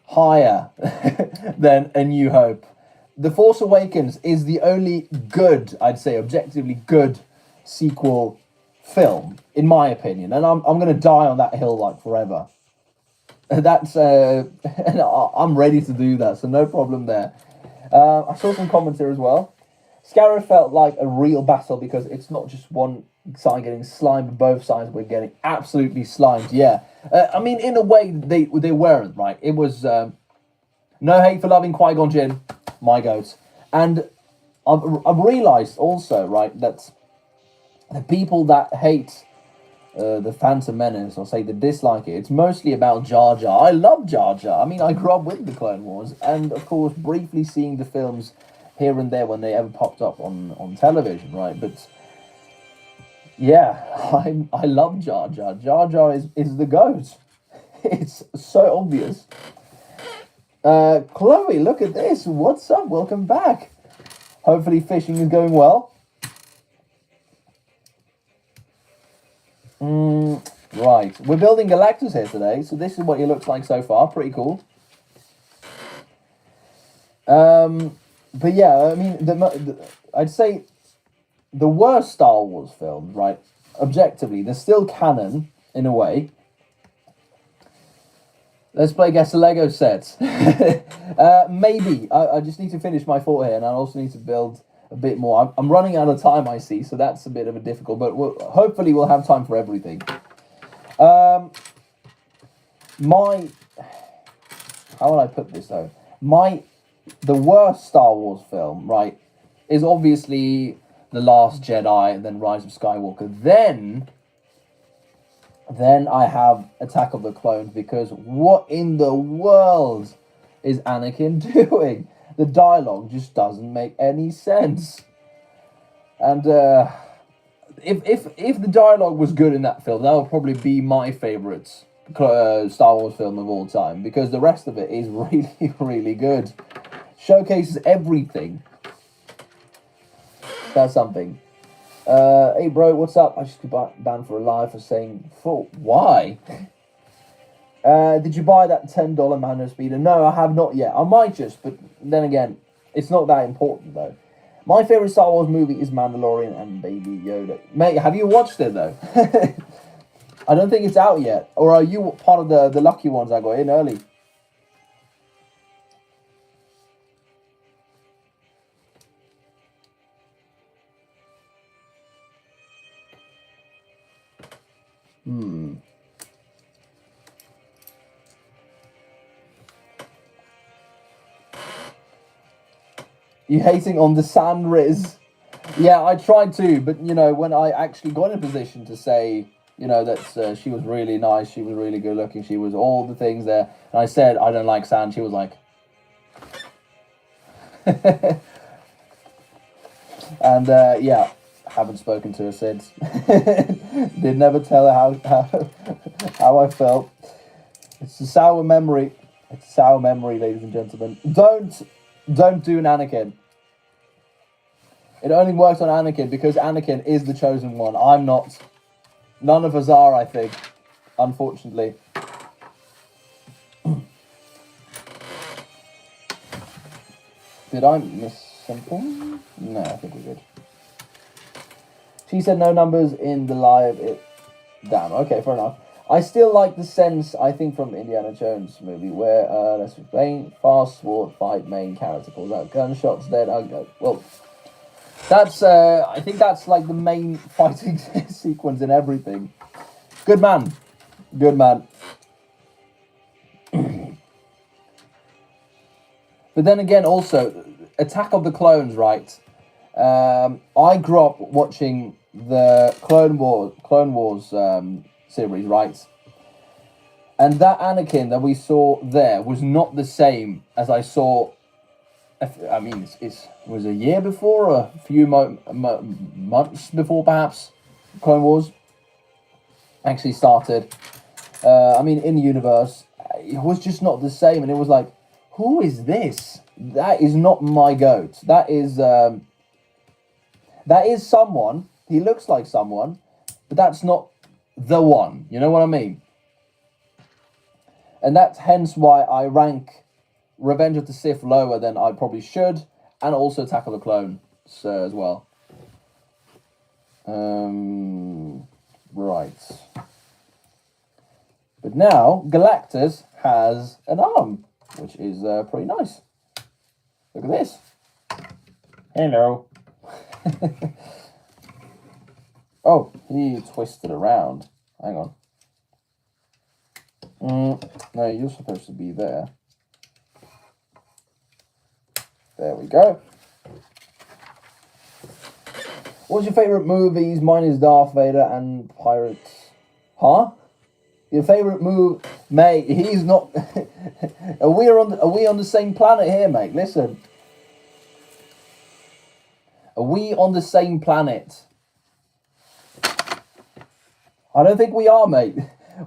higher than A New Hope. The Force Awakens is the only good, I'd say, objectively good sequel film, in my opinion. And I'm going to die on that hill like forever. That's I'm ready to do that, so no problem there. I saw some comments here as well. Scarrow felt like a real battle because it's not just one side getting slimed, both sides were getting absolutely slimed. Yeah, I mean, in a way they weren't, right. It was no hate for loving Qui-Gon Jinn, my goat. And I've realised also, right, that the people that hate the Phantom Menace, or say they dislike it, it's mostly about Jar Jar. I love Jar Jar. I mean, I grew up with the Clone Wars, and of course briefly seeing the films here and there when they ever popped up on television, right? But yeah, I love Jar Jar. Jar Jar is the goat. It's so obvious. Chloe, look at this. What's up? Welcome back. Hopefully fishing is going well. Right, we're building Galactus here today, so this is what he looks like so far. Pretty cool. But yeah, I mean, I'd say the worst Star Wars film, right? Objectively, they're still canon in a way. Let's play Guess the Lego set. Maybe. I just need to finish my thought here, and I also need to build a bit more. I'm running out of time, I see, so that's a bit of a difficult, but hopefully we'll have time for everything. How will I put this, though? The worst Star Wars film, right, is obviously The Last Jedi, and then Rise of Skywalker. Then I have Attack of the Clones, because what in the world is Anakin doing? The dialogue just doesn't make any sense. And if the dialogue was good in that film, that would probably be my favourite Star Wars film of all time, because the rest of it is really, really good. Showcases everything. That's something. Hey bro, what's up? I just got banned for a live for saying why? Did you buy that $10 Mando speeder? No, I have not yet. I might just, but then again, it's not that important though. My favourite Star Wars movie is Mandalorian and Baby Yoda. Mate, have you watched it though? I don't think it's out yet. Or are you part of the lucky ones that got in early? You hating on the San Riz? Yeah, I tried to, but you know, when I actually got in a position to say, you know, that she was really nice, she was really good looking, she was all the things there, and I said I don't like San, she was like, and yeah, haven't spoken to her since. Did never tell her how I felt. It's a sour memory. It's a sour memory, ladies and gentlemen. Don't do an Anakin. It only works on Anakin because Anakin is the chosen one. I'm not. None of us are, I think. Unfortunately. Did I miss something? No, I think we're good. She said no numbers in the live. Damn, okay, fair enough. I still like the sense, I think, from Indiana Jones movie where, let's explain, fast sword fight main character pulls out gunshots, then, well, that's, I think that's like the main fighting sequence in everything. Good man. Good man. But then again, also, Attack of the Clones, right? I grew up watching the Clone Wars series, right? And that Anakin that we saw there was not the same as I saw. I mean, it was a year before, or a few months before, perhaps, Clone Wars actually started. I mean, in the universe, it was just not the same, and it was like, who is this? That is not my goat. That is someone. He looks like someone, but that's not the one. You know what I mean? And that's hence why I rank Revenge of the Sith lower than I probably should, and also Attack of the Clones as well. Right. But now, Galactus has an arm, which is pretty nice. Look at this. Hello. Oh, he twisted around. Hang on. No, you're supposed to be there. There we go. What's your favourite movies? Mine is Darth Vader and Pirates. Huh? Your favourite move, mate? He's not. Are we on the same planet here, mate? Listen. Are we on the same planet? I don't think we are, mate.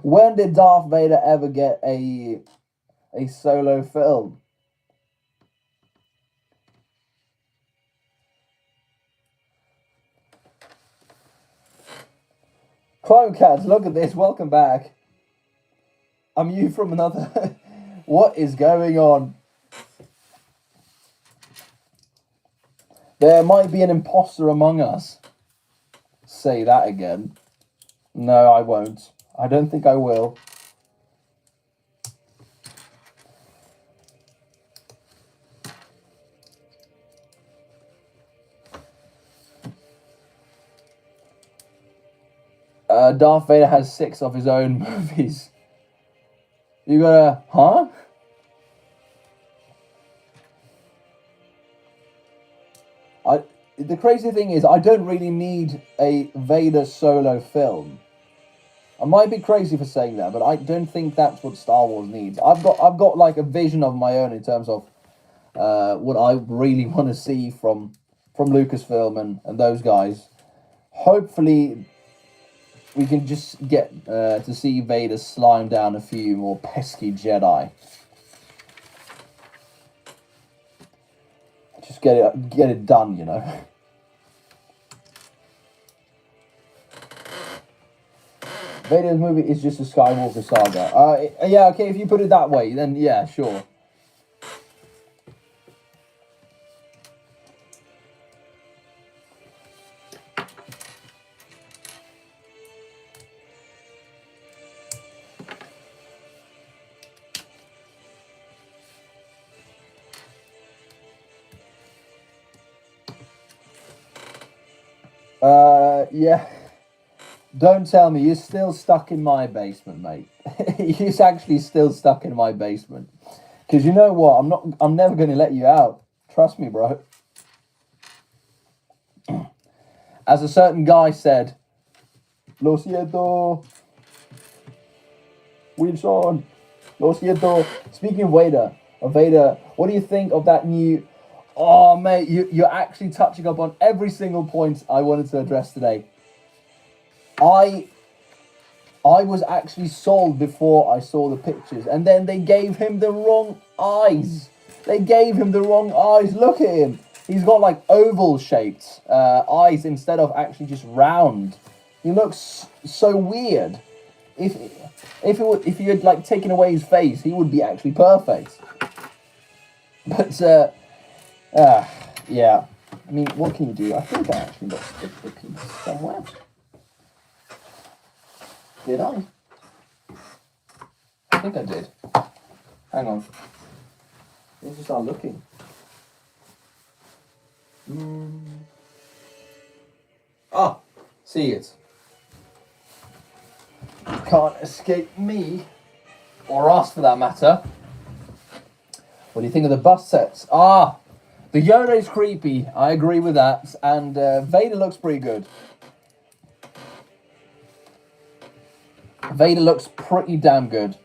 When did Darth Vader ever get a solo film? Clone Cats, look at this. Welcome back. I'm you from another. What is going on? There might be an imposter among us. Say that again. No, I won't. I don't think I will. Darth Vader has 6 of his own movies. You gotta, huh? The crazy thing is, I don't really need a Vader solo film. I might be crazy for saying that, but I don't think that's what Star Wars needs. I've got like a vision of my own in terms of what I really want to see from Lucasfilm and those guys. Hopefully, we can just get to see Vader slime down a few more pesky Jedi. Just get it done, you know. Vader's movie is just a Skywalker saga. Yeah, okay, if you put it that way, then yeah, sure. Yeah. Don't tell me you're still stuck in my basement, mate. You're actually still stuck in my basement. Because you know what? I'm never going to let you out. Trust me, bro. As a certain guy said, Lo siento, Wilson. Lo siento. Speaking of Vader, what do you think of that new... Oh, mate, you're actually touching up on every single point I wanted to address today. I was actually sold before I saw the pictures, and then they gave him the wrong eyes. They gave him the wrong eyes. Look at him. He's got like oval-shaped eyes instead of actually just round. He looks so weird. If you had like taken away his face, he would be actually perfect. But yeah. I mean, what can you do? I think I actually got the piece somewhere. Did I? I think I did. Hang on. Let's just start looking. Ah, see it. Can't escape me, or us for that matter. What do you think of the bust sets? Ah, the Yoda is creepy. I agree with that, and Vader looks pretty good. Vader looks pretty damn good.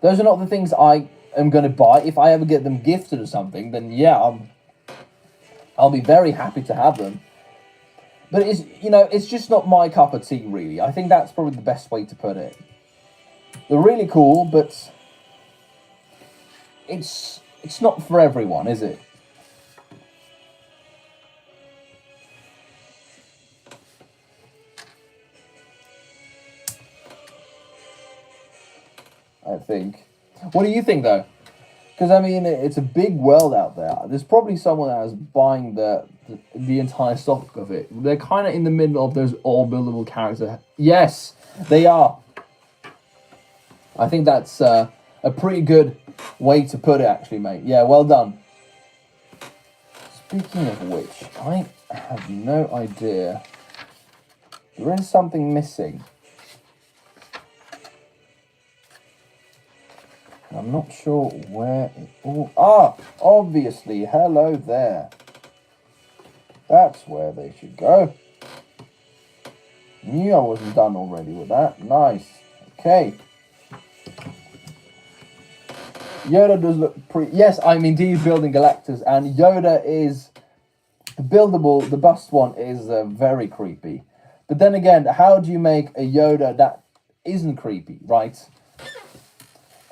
Those are not the things I am going to buy. If I ever get them gifted or something, then yeah, I'll be very happy to have them. But it's just not my cup of tea, really. I think that's probably the best way to put it. They're really cool, but it's not for everyone, is it? I think. What do you think, though? Because, I mean, it's a big world out there. There's probably someone that is buying the entire stock of it. They're kind of in the middle of those all-buildable characters. Yes, they are. I think that's a pretty good way to put it, actually, mate. Yeah, well done. Speaking of which, I have no idea. There is something missing. I'm not sure where it all... Ah, obviously. Hello there. That's where they should go. Knew I wasn't done already with that. Nice. Okay. Yoda does look pretty... Yes, I'm indeed building Galactus, and Yoda is buildable. The bust one is very creepy. But then again, how do you make a Yoda that isn't creepy, right?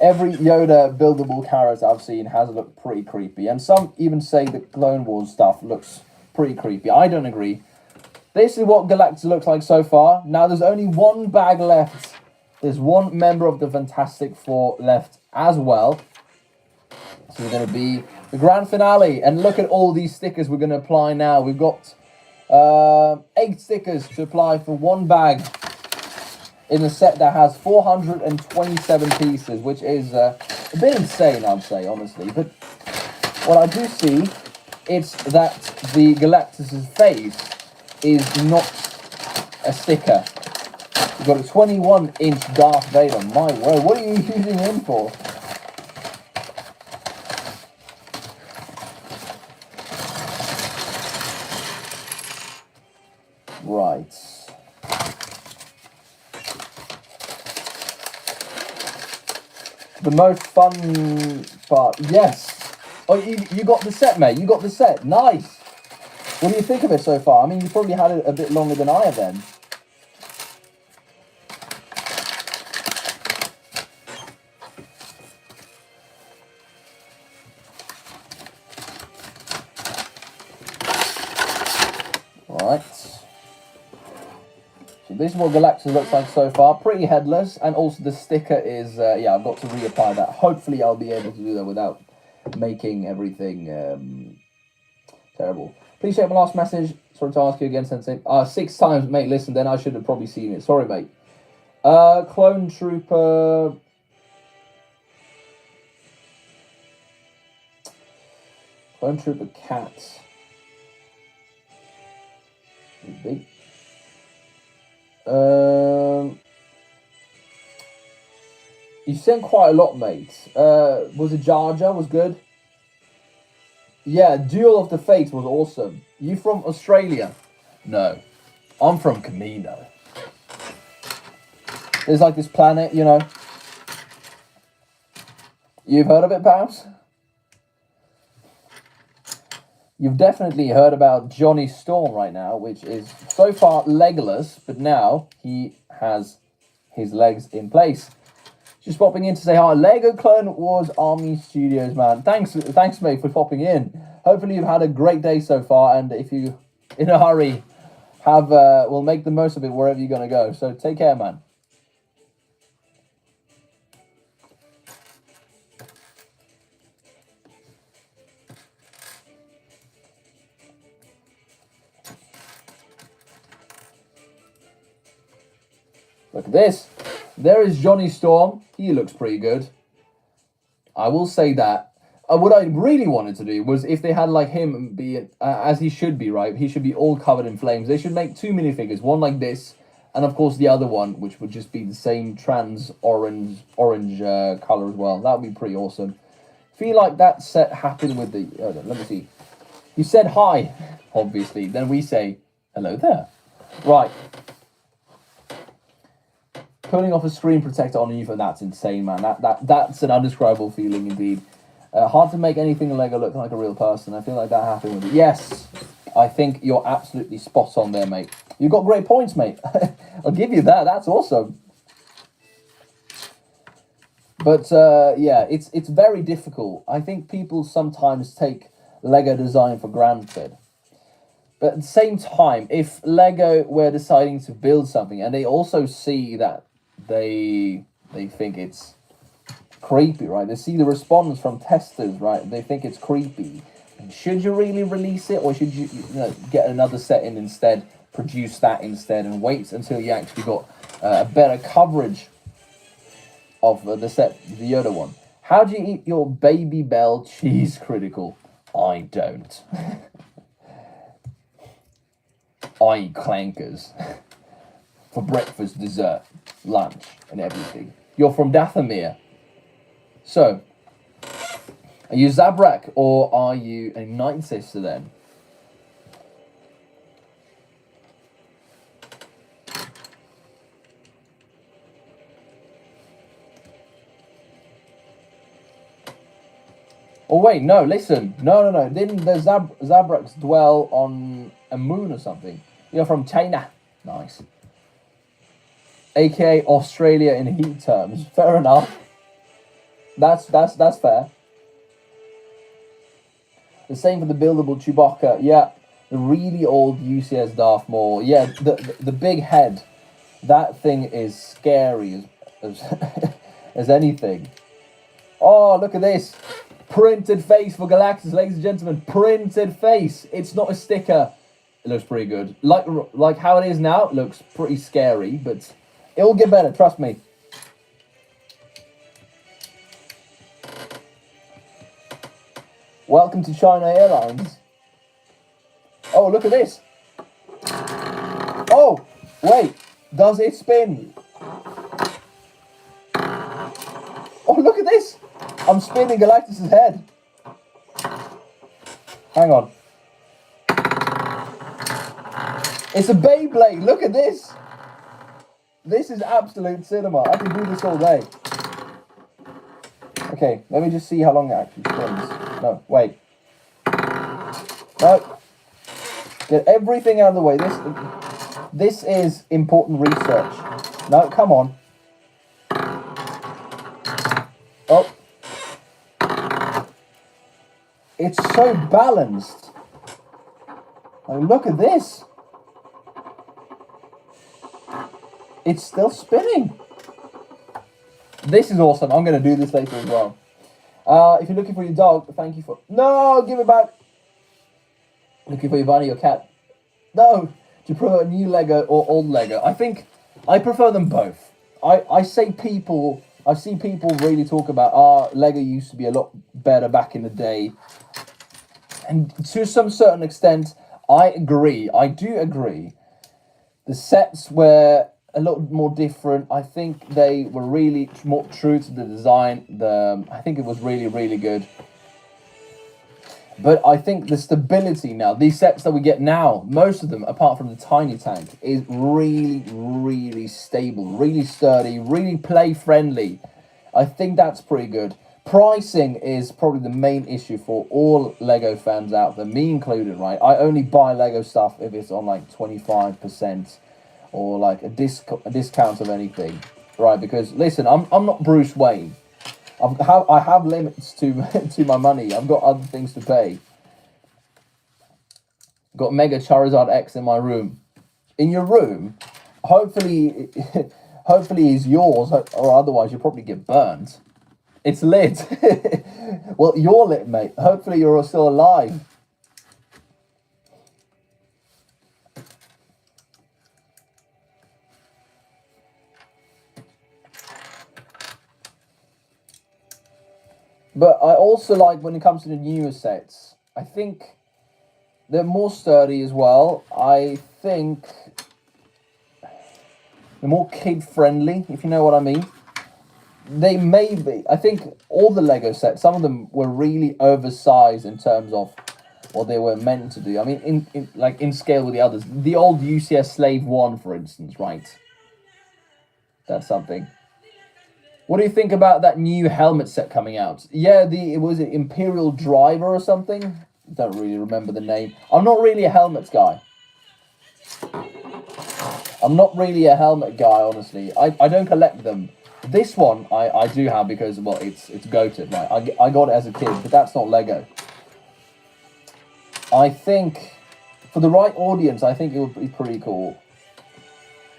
Every Yoda buildable character I've seen has looked pretty creepy. And some even say the Clone Wars stuff looks pretty creepy. I don't agree. This is what Galactus looks like so far. Now, there's only one bag left. There's one member of the Fantastic Four left as well. So we're going to be the grand finale. And look at all these stickers we're going to apply now. We've got 8 stickers to apply for one bag in a set that has 427 pieces, which is a bit insane, I'd say, honestly. But what I do see is that the Galactus' face is not a sticker. We've got a 21-inch Darth Vader. My word, what are you using him for? Right. The most fun part, yes. Oh, you got the set, mate. You got the set. Nice. What do you think of it so far? I mean, you probably had it a bit longer than I have then. Right. So this is what Galactus looks like so far. Pretty headless. And also the sticker is, yeah, I've got to reapply that. Hopefully I'll be able to do that without making everything terrible. Please check my last message. Sorry to ask you again, Sensei. 6 times, mate. Listen, then I should have probably seen it. Sorry, mate. Clone Trooper. Clone Trooper Cat. Big. You sent quite a lot, mate. Was it Jar Jar? Was good? Yeah, Duel of the Fates was awesome. You from Australia? No. I'm from Camino. There's like this planet, you know. You've heard of it, perhaps? You've definitely heard about Johnny Storm right now, which is so far legless, but now he has his legs in place. Just popping in to say hi. Lego Clone Wars Army Studios, man. Thanks, mate, for popping in. Hopefully you've had a great day so far, and if you in a hurry, we'll make the most of it wherever you're gonna go. So take care, man. Look at this. There is Johnny Storm. He looks pretty good. I will say that. What I really wanted to do was if they had like him be, as he should be, right? He should be all covered in flames. They should make 2 minifigures. One like this, and of course the other one, which would just be the same trans orange color as well. That would be pretty awesome. Feel like that set happened with the... Let me see. You said hi, obviously. Then we say, hello there. Right. Pulling off a screen protector on you, for that's insane, man. That's an undescribable feeling indeed. Hard to make anything in Lego look like a real person. I feel like that happened with it. Yes, I think you're absolutely spot on there, mate. You got great points, mate. I'll give you that. That's awesome. But yeah, it's very difficult. I think people sometimes take Lego design for granted. But at the same time, if Lego were deciding to build something and they also see that they think it's creepy, right? They see the response from testers, right? They think it's creepy. Should you really release it, or should you, get another set in instead, produce that instead, and wait until you actually got a better coverage of the set, the other one? How do you eat your Baby Bell cheese critical? I don't. I eat clankers for breakfast, dessert, lunch, and everything. You're from Dathomir. So, are you Zabrak or are you a Night Sister then? Oh wait, no, listen. No. Didn't the Zabraks dwell on a moon or something? You're from China. Nice. AKA Australia in heat terms. Fair enough. That's fair. The same for the buildable Chewbacca. Yeah, the really old UCS Darth Maul. Yeah, the big head. That thing is scary as anything. Oh, look at this. Printed face for Galactus, ladies and gentlemen. Printed face. It's not a sticker. It looks pretty good. Like how it is now, it looks pretty scary, but it will get better, trust me. Welcome to China Airlines. Oh, look at this. Oh, wait. Does it spin? Oh, look at this. I'm spinning Galactus' head. Hang on. It's a Beyblade. Look at this. This is absolute cinema. I can do this all day. Okay, let me just see how long it actually spins. No, wait. No. Get everything out of the way. This is important research. No, come on. Oh. It's so balanced. Oh, look at this. It's still spinning. This is awesome. I'm going to do this later as well. If you're looking for your dog, thank you for... No, give it back. Looking for your bunny or cat. No. Do you prefer new Lego or old Lego? I think I prefer them both. I see people really talk about, Lego used to be a lot better back in the day. And to some certain extent, I agree. I do agree. The sets were a lot more different. I think they were really more true to the design. I think it was really, really good. But I think the stability now, these sets that we get now, most of them, apart from the tiny tank, is really, really stable, really sturdy, really play friendly. I think that's pretty good. Pricing is probably the main issue for all Lego fans out there, me included, right? I only buy Lego stuff if it's on like 25% or like a discount of anything, right? Because listen, I'm not Bruce Wayne. I have limits to to my money. I've got other things to pay. Got Mega Charizard X in my room. In your room, hopefully, hopefully is yours, or otherwise you'll probably get burnt. It's lit. Well, you're lit, mate. Hopefully you're still alive. But I also like when it comes to the newer sets, I think they're more sturdy as well. I think they're more kid friendly, if you know what I mean. They may be. I think all the Lego sets, some of them were really oversized in terms of what they were meant to do. I mean, in scale with the others. The old UCS Slave 1, for instance, right? That's something. What do you think about that new helmet set coming out? Yeah, was it Imperial Driver or something? Don't really remember the name. I'm not really a helmets guy. I'm not really a helmet guy, honestly. I don't collect them. This one I do have because, well, it's goated, right? I got it as a kid, but that's not Lego. I think for the right audience, I think it would be pretty cool.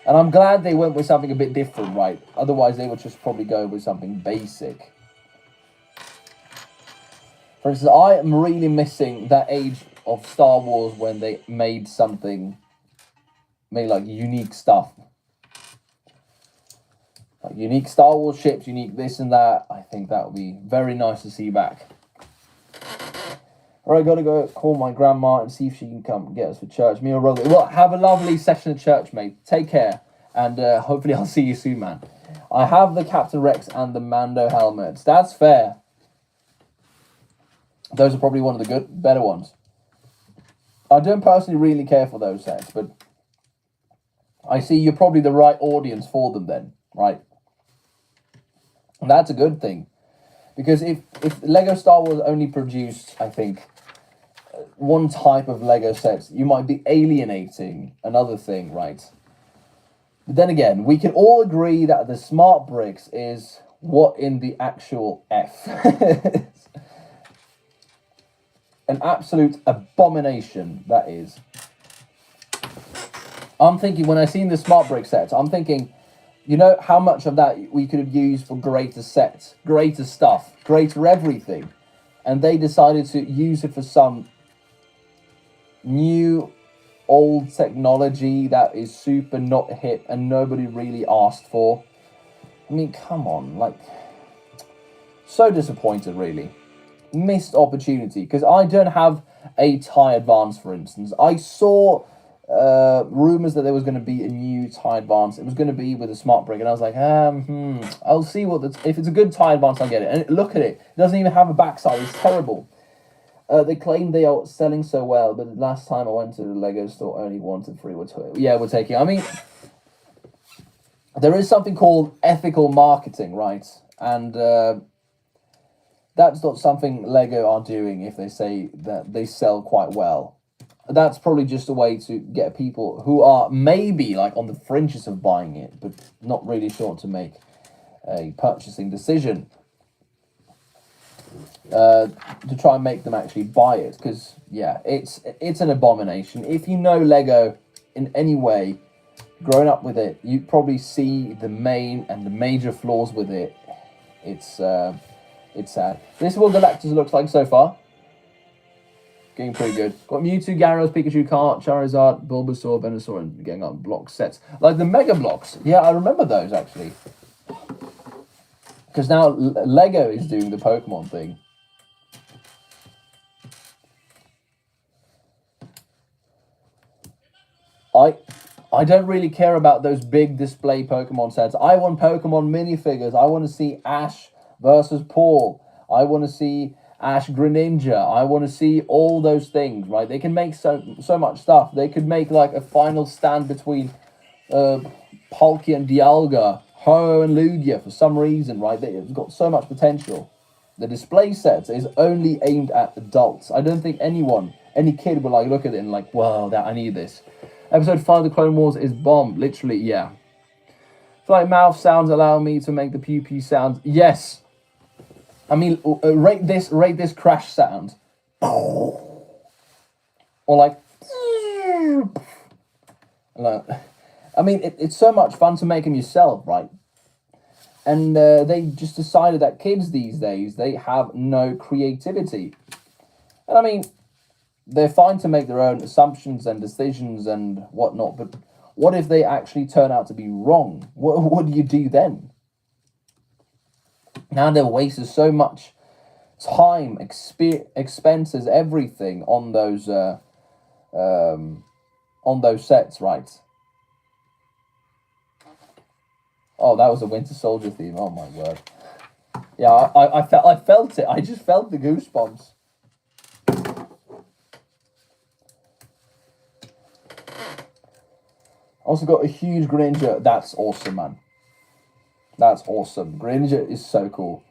And I'm glad they went with something a bit different, right? Otherwise, they would just probably go with something basic. For instance, I am really missing that age of Star Wars when they made like unique stuff. Like unique Star Wars ships, unique this and that. I think that would be very nice to see back. Alright, gotta go call my grandma and see if she can come get us for church. Me or Roger. Well, have a lovely session at church, mate. Take care. And hopefully I'll see you soon, man. I have the Captain Rex and the Mando helmets. That's fair. Those are probably one of the better ones. I don't personally really care for those sets, but I see you're probably the right audience for them then, right? And that's a good thing. Because if Lego Star Wars only produced, I think, one type of Lego sets, you might be alienating another thing, right? But then again, we can all agree that the smart bricks is what in the actual F. An absolute abomination, that is. I'm thinking, when I seen the smart brick sets, I'm thinking, you know how much of that we could have used for greater sets, greater stuff, greater everything. And they decided to use it for some new old technology that is super not hip and nobody really asked for. I mean, come on, like, so disappointed, really. Missed opportunity, because I don't have a TIE Advance, for instance. I saw rumors that there was going to be a new TIE Advance. It was going to be with a smart brick, and I was like, I'll see if it's a good TIE Advance, I'll get it. And look at it, it doesn't even have a backside. It's terrible. They claim they are selling so well, but the last time I went to the Lego store, only 1 to 3 were we're taking. I mean, there is something called ethical marketing, right? And that's not something Lego are doing if they say that they sell quite well. That's probably just a way to get people who are maybe like on the fringes of buying it, but not really sure to make a purchasing decision. To try and make them actually buy it, because yeah, it's an abomination. If you know Lego in any way, growing up with it, you probably see the main and the major flaws with it. It's sad. This is what Galactus looks like so far. Getting pretty good. Got Mewtwo, Gyarados, Pikachu, Charizard, Bulbasaur, Venusaur, and getting up block sets. Like the Mega Blocks. Yeah, I remember those actually. Because now Lego is doing the Pokemon thing. I don't really care about those big display Pokemon sets. I want Pokemon minifigures. I want to see Ash versus Paul. I want to see Ash Greninja. I want to see all those things, right? They can make so much stuff. They could make like a final stand between Palkia and Dialga, Ho and Lugia for some reason, right? It's got so much potential. The display set is only aimed at adults. I don't think any kid would like look at it and like, wow, I need this. Episode 5 of the Clone Wars is bomb. Literally, yeah. It's like mouth sounds allow me to make the pew pew sounds. Yes. I mean, rate this crash sound. Or like, I mean, it's so much fun to make them yourself, right? And they just decided that kids these days, they have no creativity. And I mean, they're fine to make their own assumptions and decisions and whatnot, but what if they actually turn out to be wrong? What do you do then? Now they're wasting so much time, expenses, everything on those sets, right? Oh, that was a Winter Soldier theme. Oh my word! Yeah, I felt it. I just felt the goosebumps. Also got a huge Greninja. That's awesome, man. That's awesome. Greninja is so cool.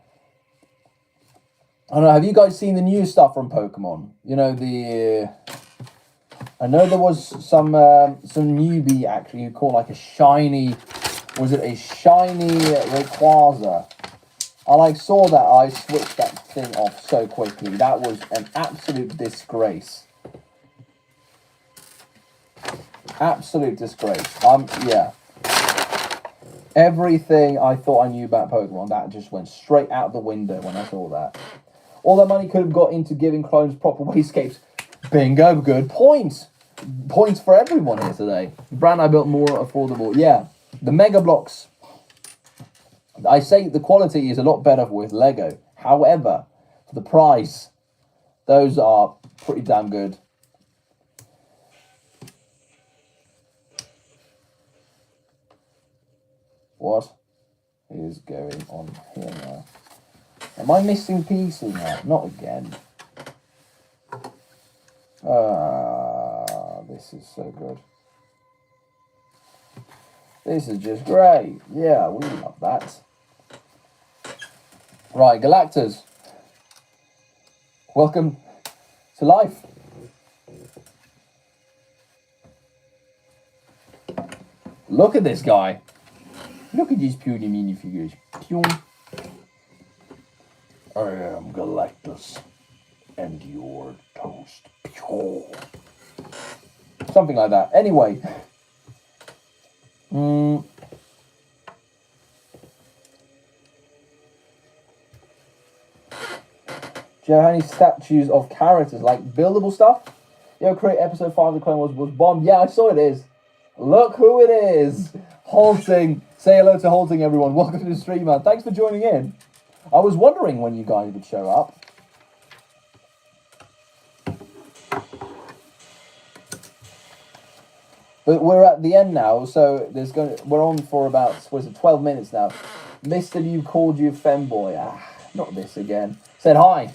I don't know. Have you guys seen the new stuff from Pokemon? You know I know there was some newbie actually who called like a shiny. Was it a shiny Rayquaza? I saw that. I switched that thing off so quickly. That was an absolute disgrace. Absolute disgrace. Yeah. Everything I thought I knew about Pokemon, that just went straight out the window when I saw that. All that money could have got into giving clones proper wayscapes. Bingo, good point. Points for everyone here today. Brand I built more affordable. Yeah, the Mega Blocks. I say the quality is a lot better with Lego. However, for the price, those are pretty damn good. What is going on here now? Am I missing pieces now? Not again. This is so good. This is just great. Yeah, we love that. Right, Galactus. Welcome to life. Look at this guy. Look at these puny minifigures. I am Galactus, and your toast. Something like that. Anyway. Do you have any statues of characters, like buildable stuff? Yo, create episode 5 of the Clone Wars was bomb. Yeah, I saw it is. Look who it is. Halting. Say hello to Halting, everyone. Welcome to the stream, man. Thanks for joining in. I was wondering when you guys would show up. But we're at the end now, so we're on for about 12 minutes now. Mr. Liu called you femboy. Not this again. Said hi.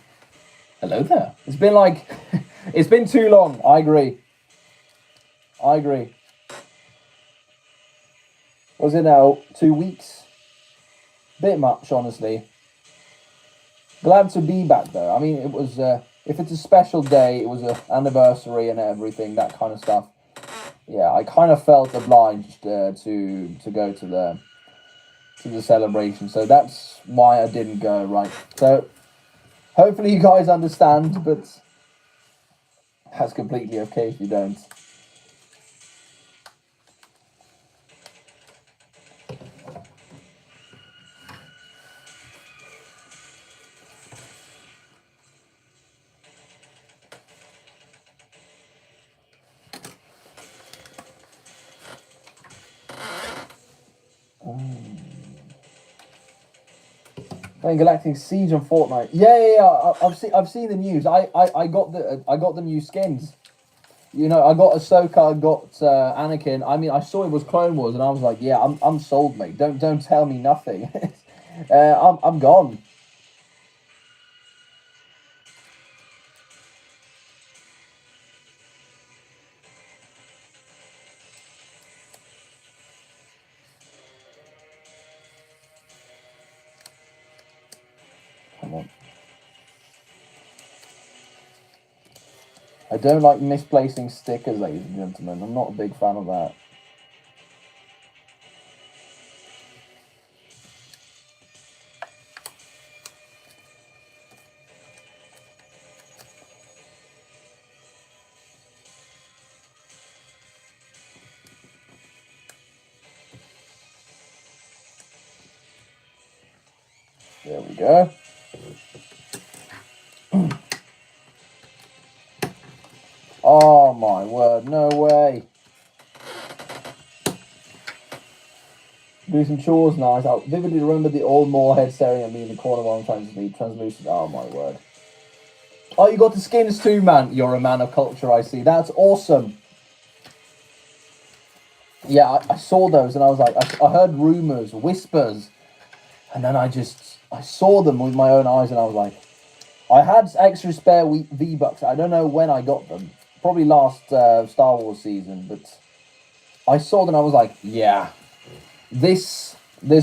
Hello there. It's been like it's been too long. I agree. Was it now 2 weeks? Bit much, honestly. Glad to be back though. I mean, it was if it's a special day, it was an anniversary and everything, that kind of stuff. Yeah, I kind of felt obliged to go to the celebration, so that's why I didn't go. Right. So hopefully you guys understand, but that's completely okay if you don't. Playing Galactic Siege on Fortnite. Yeah. I've seen the news. I got the new skins. You know, I got Ahsoka, I got Anakin. I mean, I saw it was Clone Wars, and I was like, yeah, I'm sold, mate. Don't tell me nothing. I'm gone. I don't like misplacing stickers, ladies and gentlemen. I'm not a big fan of that. There we go. Oh my word, no way. Do some chores now. I vividly remember the old Moorhead staring at me in the corner while I'm trying to sleep. Translucent. Oh my word. Oh, you got the skins too, man. You're a man of culture, I see. That's awesome. Yeah, I saw those and I was like, I heard rumors, whispers. And then I saw them with my own eyes and I was like, I had extra spare V-Bucks. I don't know when I got them. Probably last Star Wars season, but I saw them and I was like, yeah, there's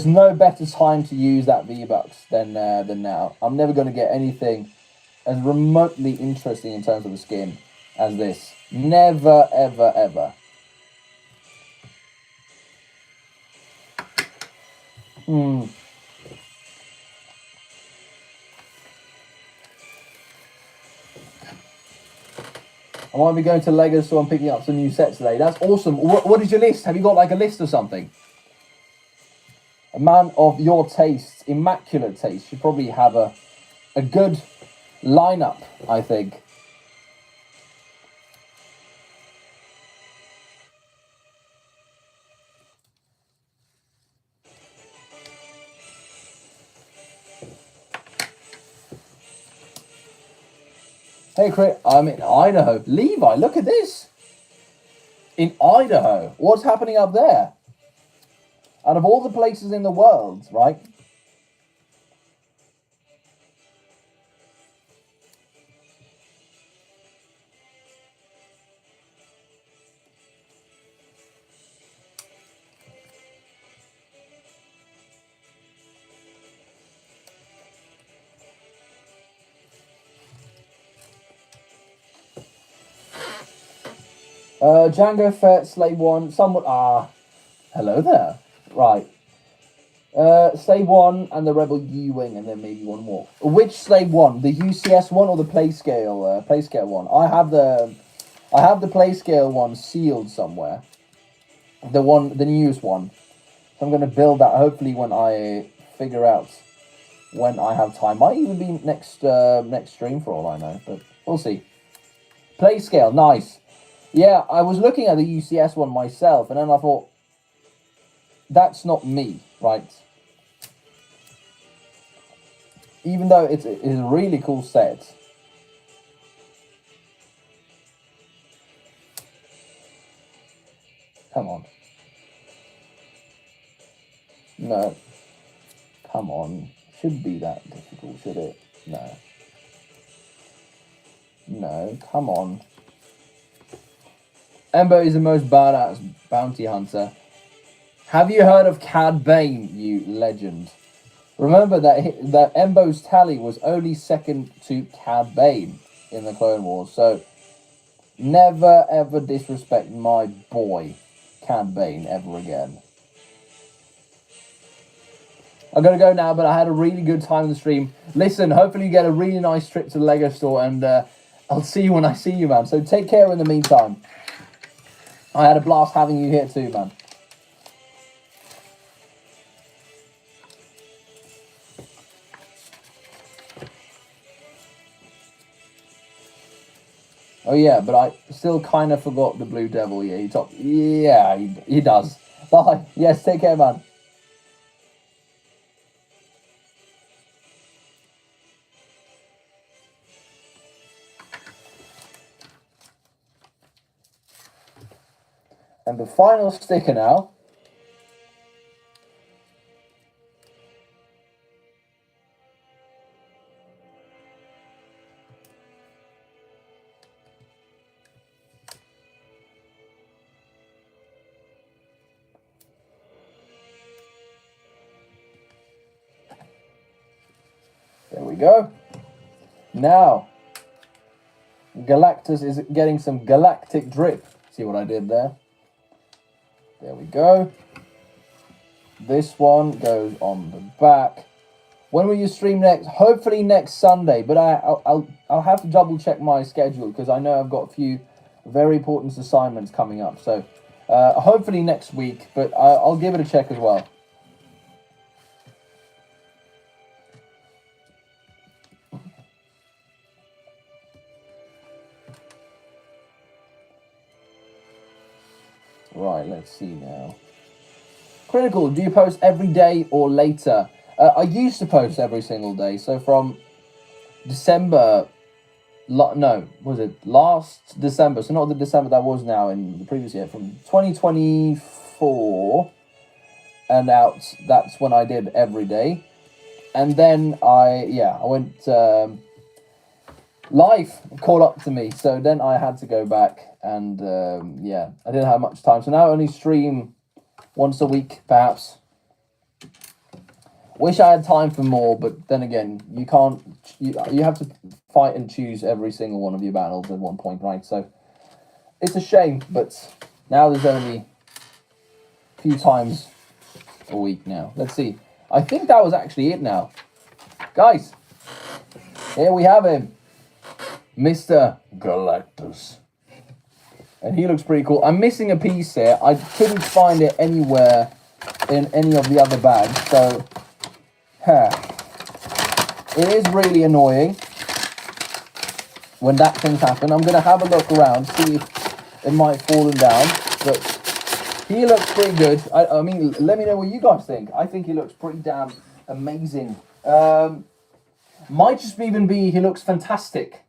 no better time to use that V-Bucks than now. I'm never going to get anything as remotely interesting in terms of the skin as this. Never, ever, ever. I might be going to Lego store and picking up some new sets today. That's awesome. What is your list? Have you got like a list or something? A man of your taste, immaculate taste, should probably have a good lineup, I think. Hey, Chris, I'm in Idaho. Levi, look at this. In Idaho. What's happening up there? Out of all the places in the world, right? Django Fett, Slave 1, somewhat... hello there. Right. Slave 1 and the Rebel U-Wing, and then maybe one more. Which Slave 1? The UCS one or the Playscale one? I have the Playscale one sealed somewhere. The newest one. So I'm going to build that hopefully when I figure out when I have time. Might even be next stream for all I know, but we'll see. Playscale, nice. Yeah, I was looking at the UCS one myself, and then I thought, that's not me, right? Even though it's a really cool set. Come on. No. Come on. Shouldn't be that difficult, should it? No. No, come on. Embo is the most badass bounty hunter. Have you heard of Cad Bane, you legend? Remember that Embo's tally was only second to Cad Bane in the Clone Wars, so never ever disrespect my boy, Cad Bane, ever again. I'm going to go now, but I had a really good time in the stream. Listen, hopefully you get a really nice trip to the Lego store, and I'll see you when I see you, man. So take care in the meantime. I had a blast having you here too, man. Oh yeah, but I still kind of forgot the Blue Devil. Yeah, he does. Bye. Yes, take care, man. And the final sticker now. There we go. Now, Galactus is getting some galactic drip. See what I did there? There we go. This one goes on the back. When will you stream next? Hopefully next Sunday, but I'll have to double check my schedule because I know I've got a few very important assignments coming up. So hopefully next week, but I'll give it a check as well. Right, let's see now. Critical, do you post every day or later? I used to post every single day. So from December, no, was it last December? So not the December that was now in the previous year. From 2024 and out, that's when I did every day. And then I went, life caught up to me. So then I had to go back and, I didn't have much time. So now I only stream once a week, perhaps. Wish I had time for more, but then again, you can't. You have to fight and choose every single one of your battles at one point, right? So it's a shame, but now there's only a few times a week now. Let's see. I think that was actually it now, guys. Here we have him, Mr. Galactus. And he looks pretty cool. I'm missing a piece here. I couldn't find it anywhere in any of the other bags. So, it is really annoying when that thing's happen. I'm going to have a look around, see if it might fallen down. But he looks pretty good. I mean, let me know what you guys think. I think he looks pretty damn amazing. Might just even be he looks fantastic.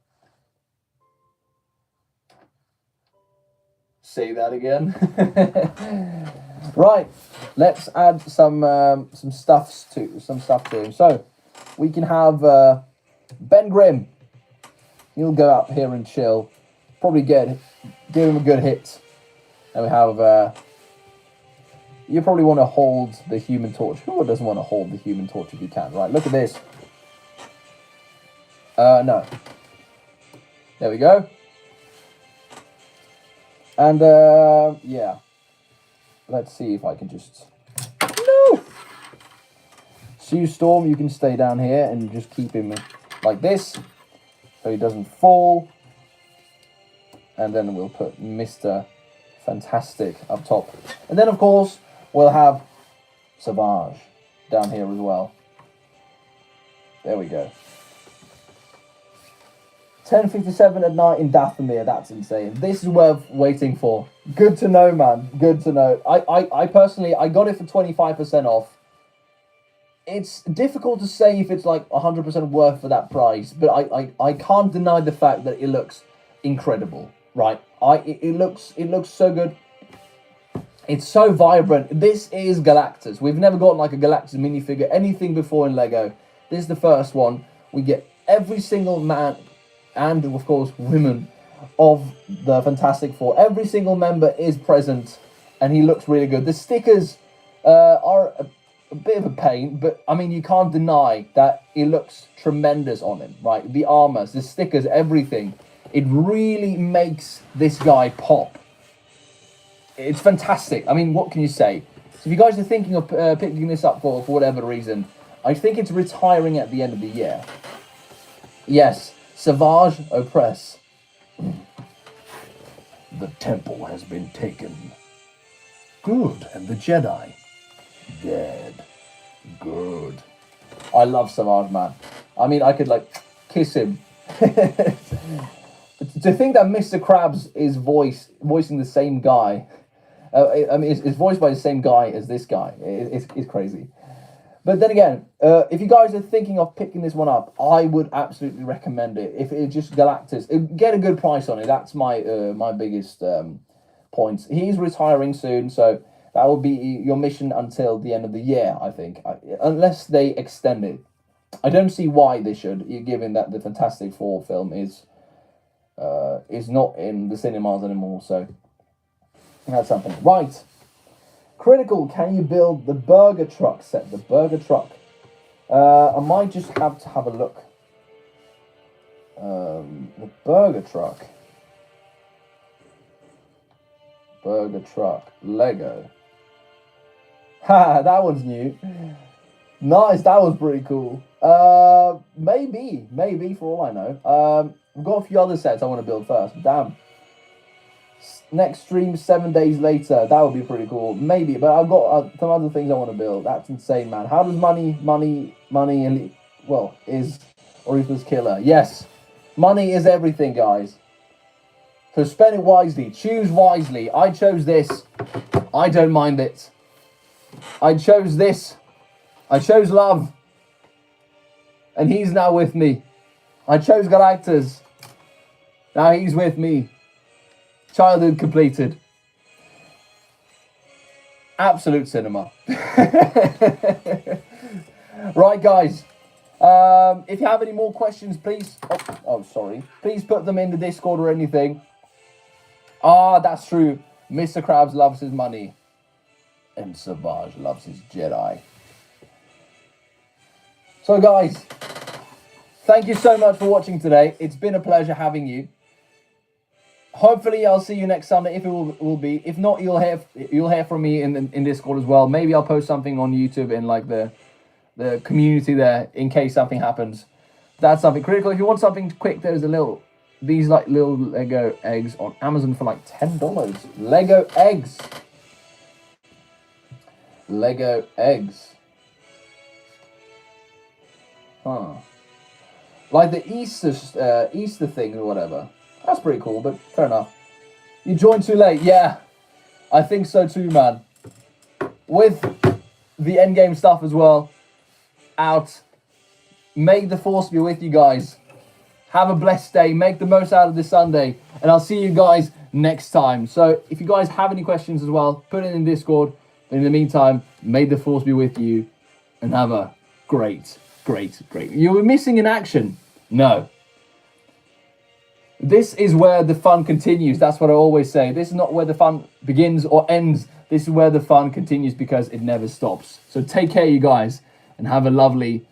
Say that again. Right, let's add some stuff to him. So we can have Ben Grimm. He'll go up here and chill. Probably give him a good hit. And we have you probably want to hold the Human Torch. Who doesn't want to hold the Human Torch if you can? Right, look at this. No. There we go. And, yeah. Let's see if I can just... No! Sue Storm, you can stay down here and just keep him like this, so he doesn't fall. And then we'll put Mr. Fantastic up top. And then, of course, we'll have Savage down here as well. There we go. 10:57 at night in Dathomir. That's insane. This is worth waiting for. Good to know, man. Good to know. I personally, I got it for 25% off. It's difficult to say if it's like 100% worth for that price, but I can't deny the fact that it looks incredible, right? It looks so good. It's so vibrant. This is Galactus. We've never gotten like a Galactus minifigure, anything before in Lego. This is the first one. We get every single man and, of course, women of the Fantastic Four. Every single member is present, and he looks really good. The stickers are a bit of a pain, but, I mean, you can't deny that it looks tremendous on him, right? The armors, the stickers, everything. It really makes this guy pop. It's fantastic. I mean, what can you say? So if you guys are thinking of picking this up for whatever reason, I think it's retiring at the end of the year. Yes, Savage Oppress. The temple has been taken. Good. And the Jedi? Dead. Good. I love Savage, man. I mean, I could, like, kiss him. To think that Mr. Krabs is voicing the same guy. I mean, it's voiced by the same guy as this guy. It's crazy. But then again, if you guys are thinking of picking this one up, I would absolutely recommend it. If it's just Galactus, get a good price on it. That's my my biggest point. He's retiring soon, so that will be your mission until the end of the year, I think. Unless they extend it. I don't see why they should, given that the Fantastic Four film is not in the cinemas anymore, so that's something. Right. Critical, can you build the burger truck set? The burger truck. I might just have to have a look. The burger truck. Burger truck. Lego. Ha, that one's new. Nice, that was pretty cool. Maybe for all I know. We've got a few other sets I want to build first. Damn. Next stream 7 days later. That would be pretty cool. Maybe, but I've got some other things I want to build. That's insane, man. How does money, well, is Aretha's killer? Yes, money is everything, guys. So spend it wisely. Choose wisely. I chose this. I don't mind it. I chose this. I chose love. And he's now with me. I chose Galactus. Now he's with me. Childhood completed. Absolute cinema. Right, guys. If you have any more questions, please... Oh, sorry. Please put them in the Discord or anything. Ah, that's true. Mr. Krabs loves his money. And Savage loves his Jedi. So, guys, thank you so much for watching today. It's been a pleasure having you. Hopefully, I'll see you next Sunday, if it will be. If not, you'll hear from me in Discord as well. Maybe I'll post something on YouTube in like the community there in case something happens. That's something critical. If you want something quick, there's these like little Lego eggs on Amazon for like $10. Lego eggs. Lego eggs. Huh. Like the Easter thing or whatever. That's pretty cool, but fair enough. You joined too late. Yeah, I think so too, man. With the endgame stuff as well out. May the force be with you guys. Have a blessed day. Make the most out of this Sunday. And I'll see you guys next time. So if you guys have any questions as well, put it in Discord. But in the meantime, may the force be with you. And have a great. You were missing in action. No. This is where the fun continues. That's what I always say. This is not where the fun begins or ends. This is where the fun continues because it never stops. So take care, you guys. And have a lovely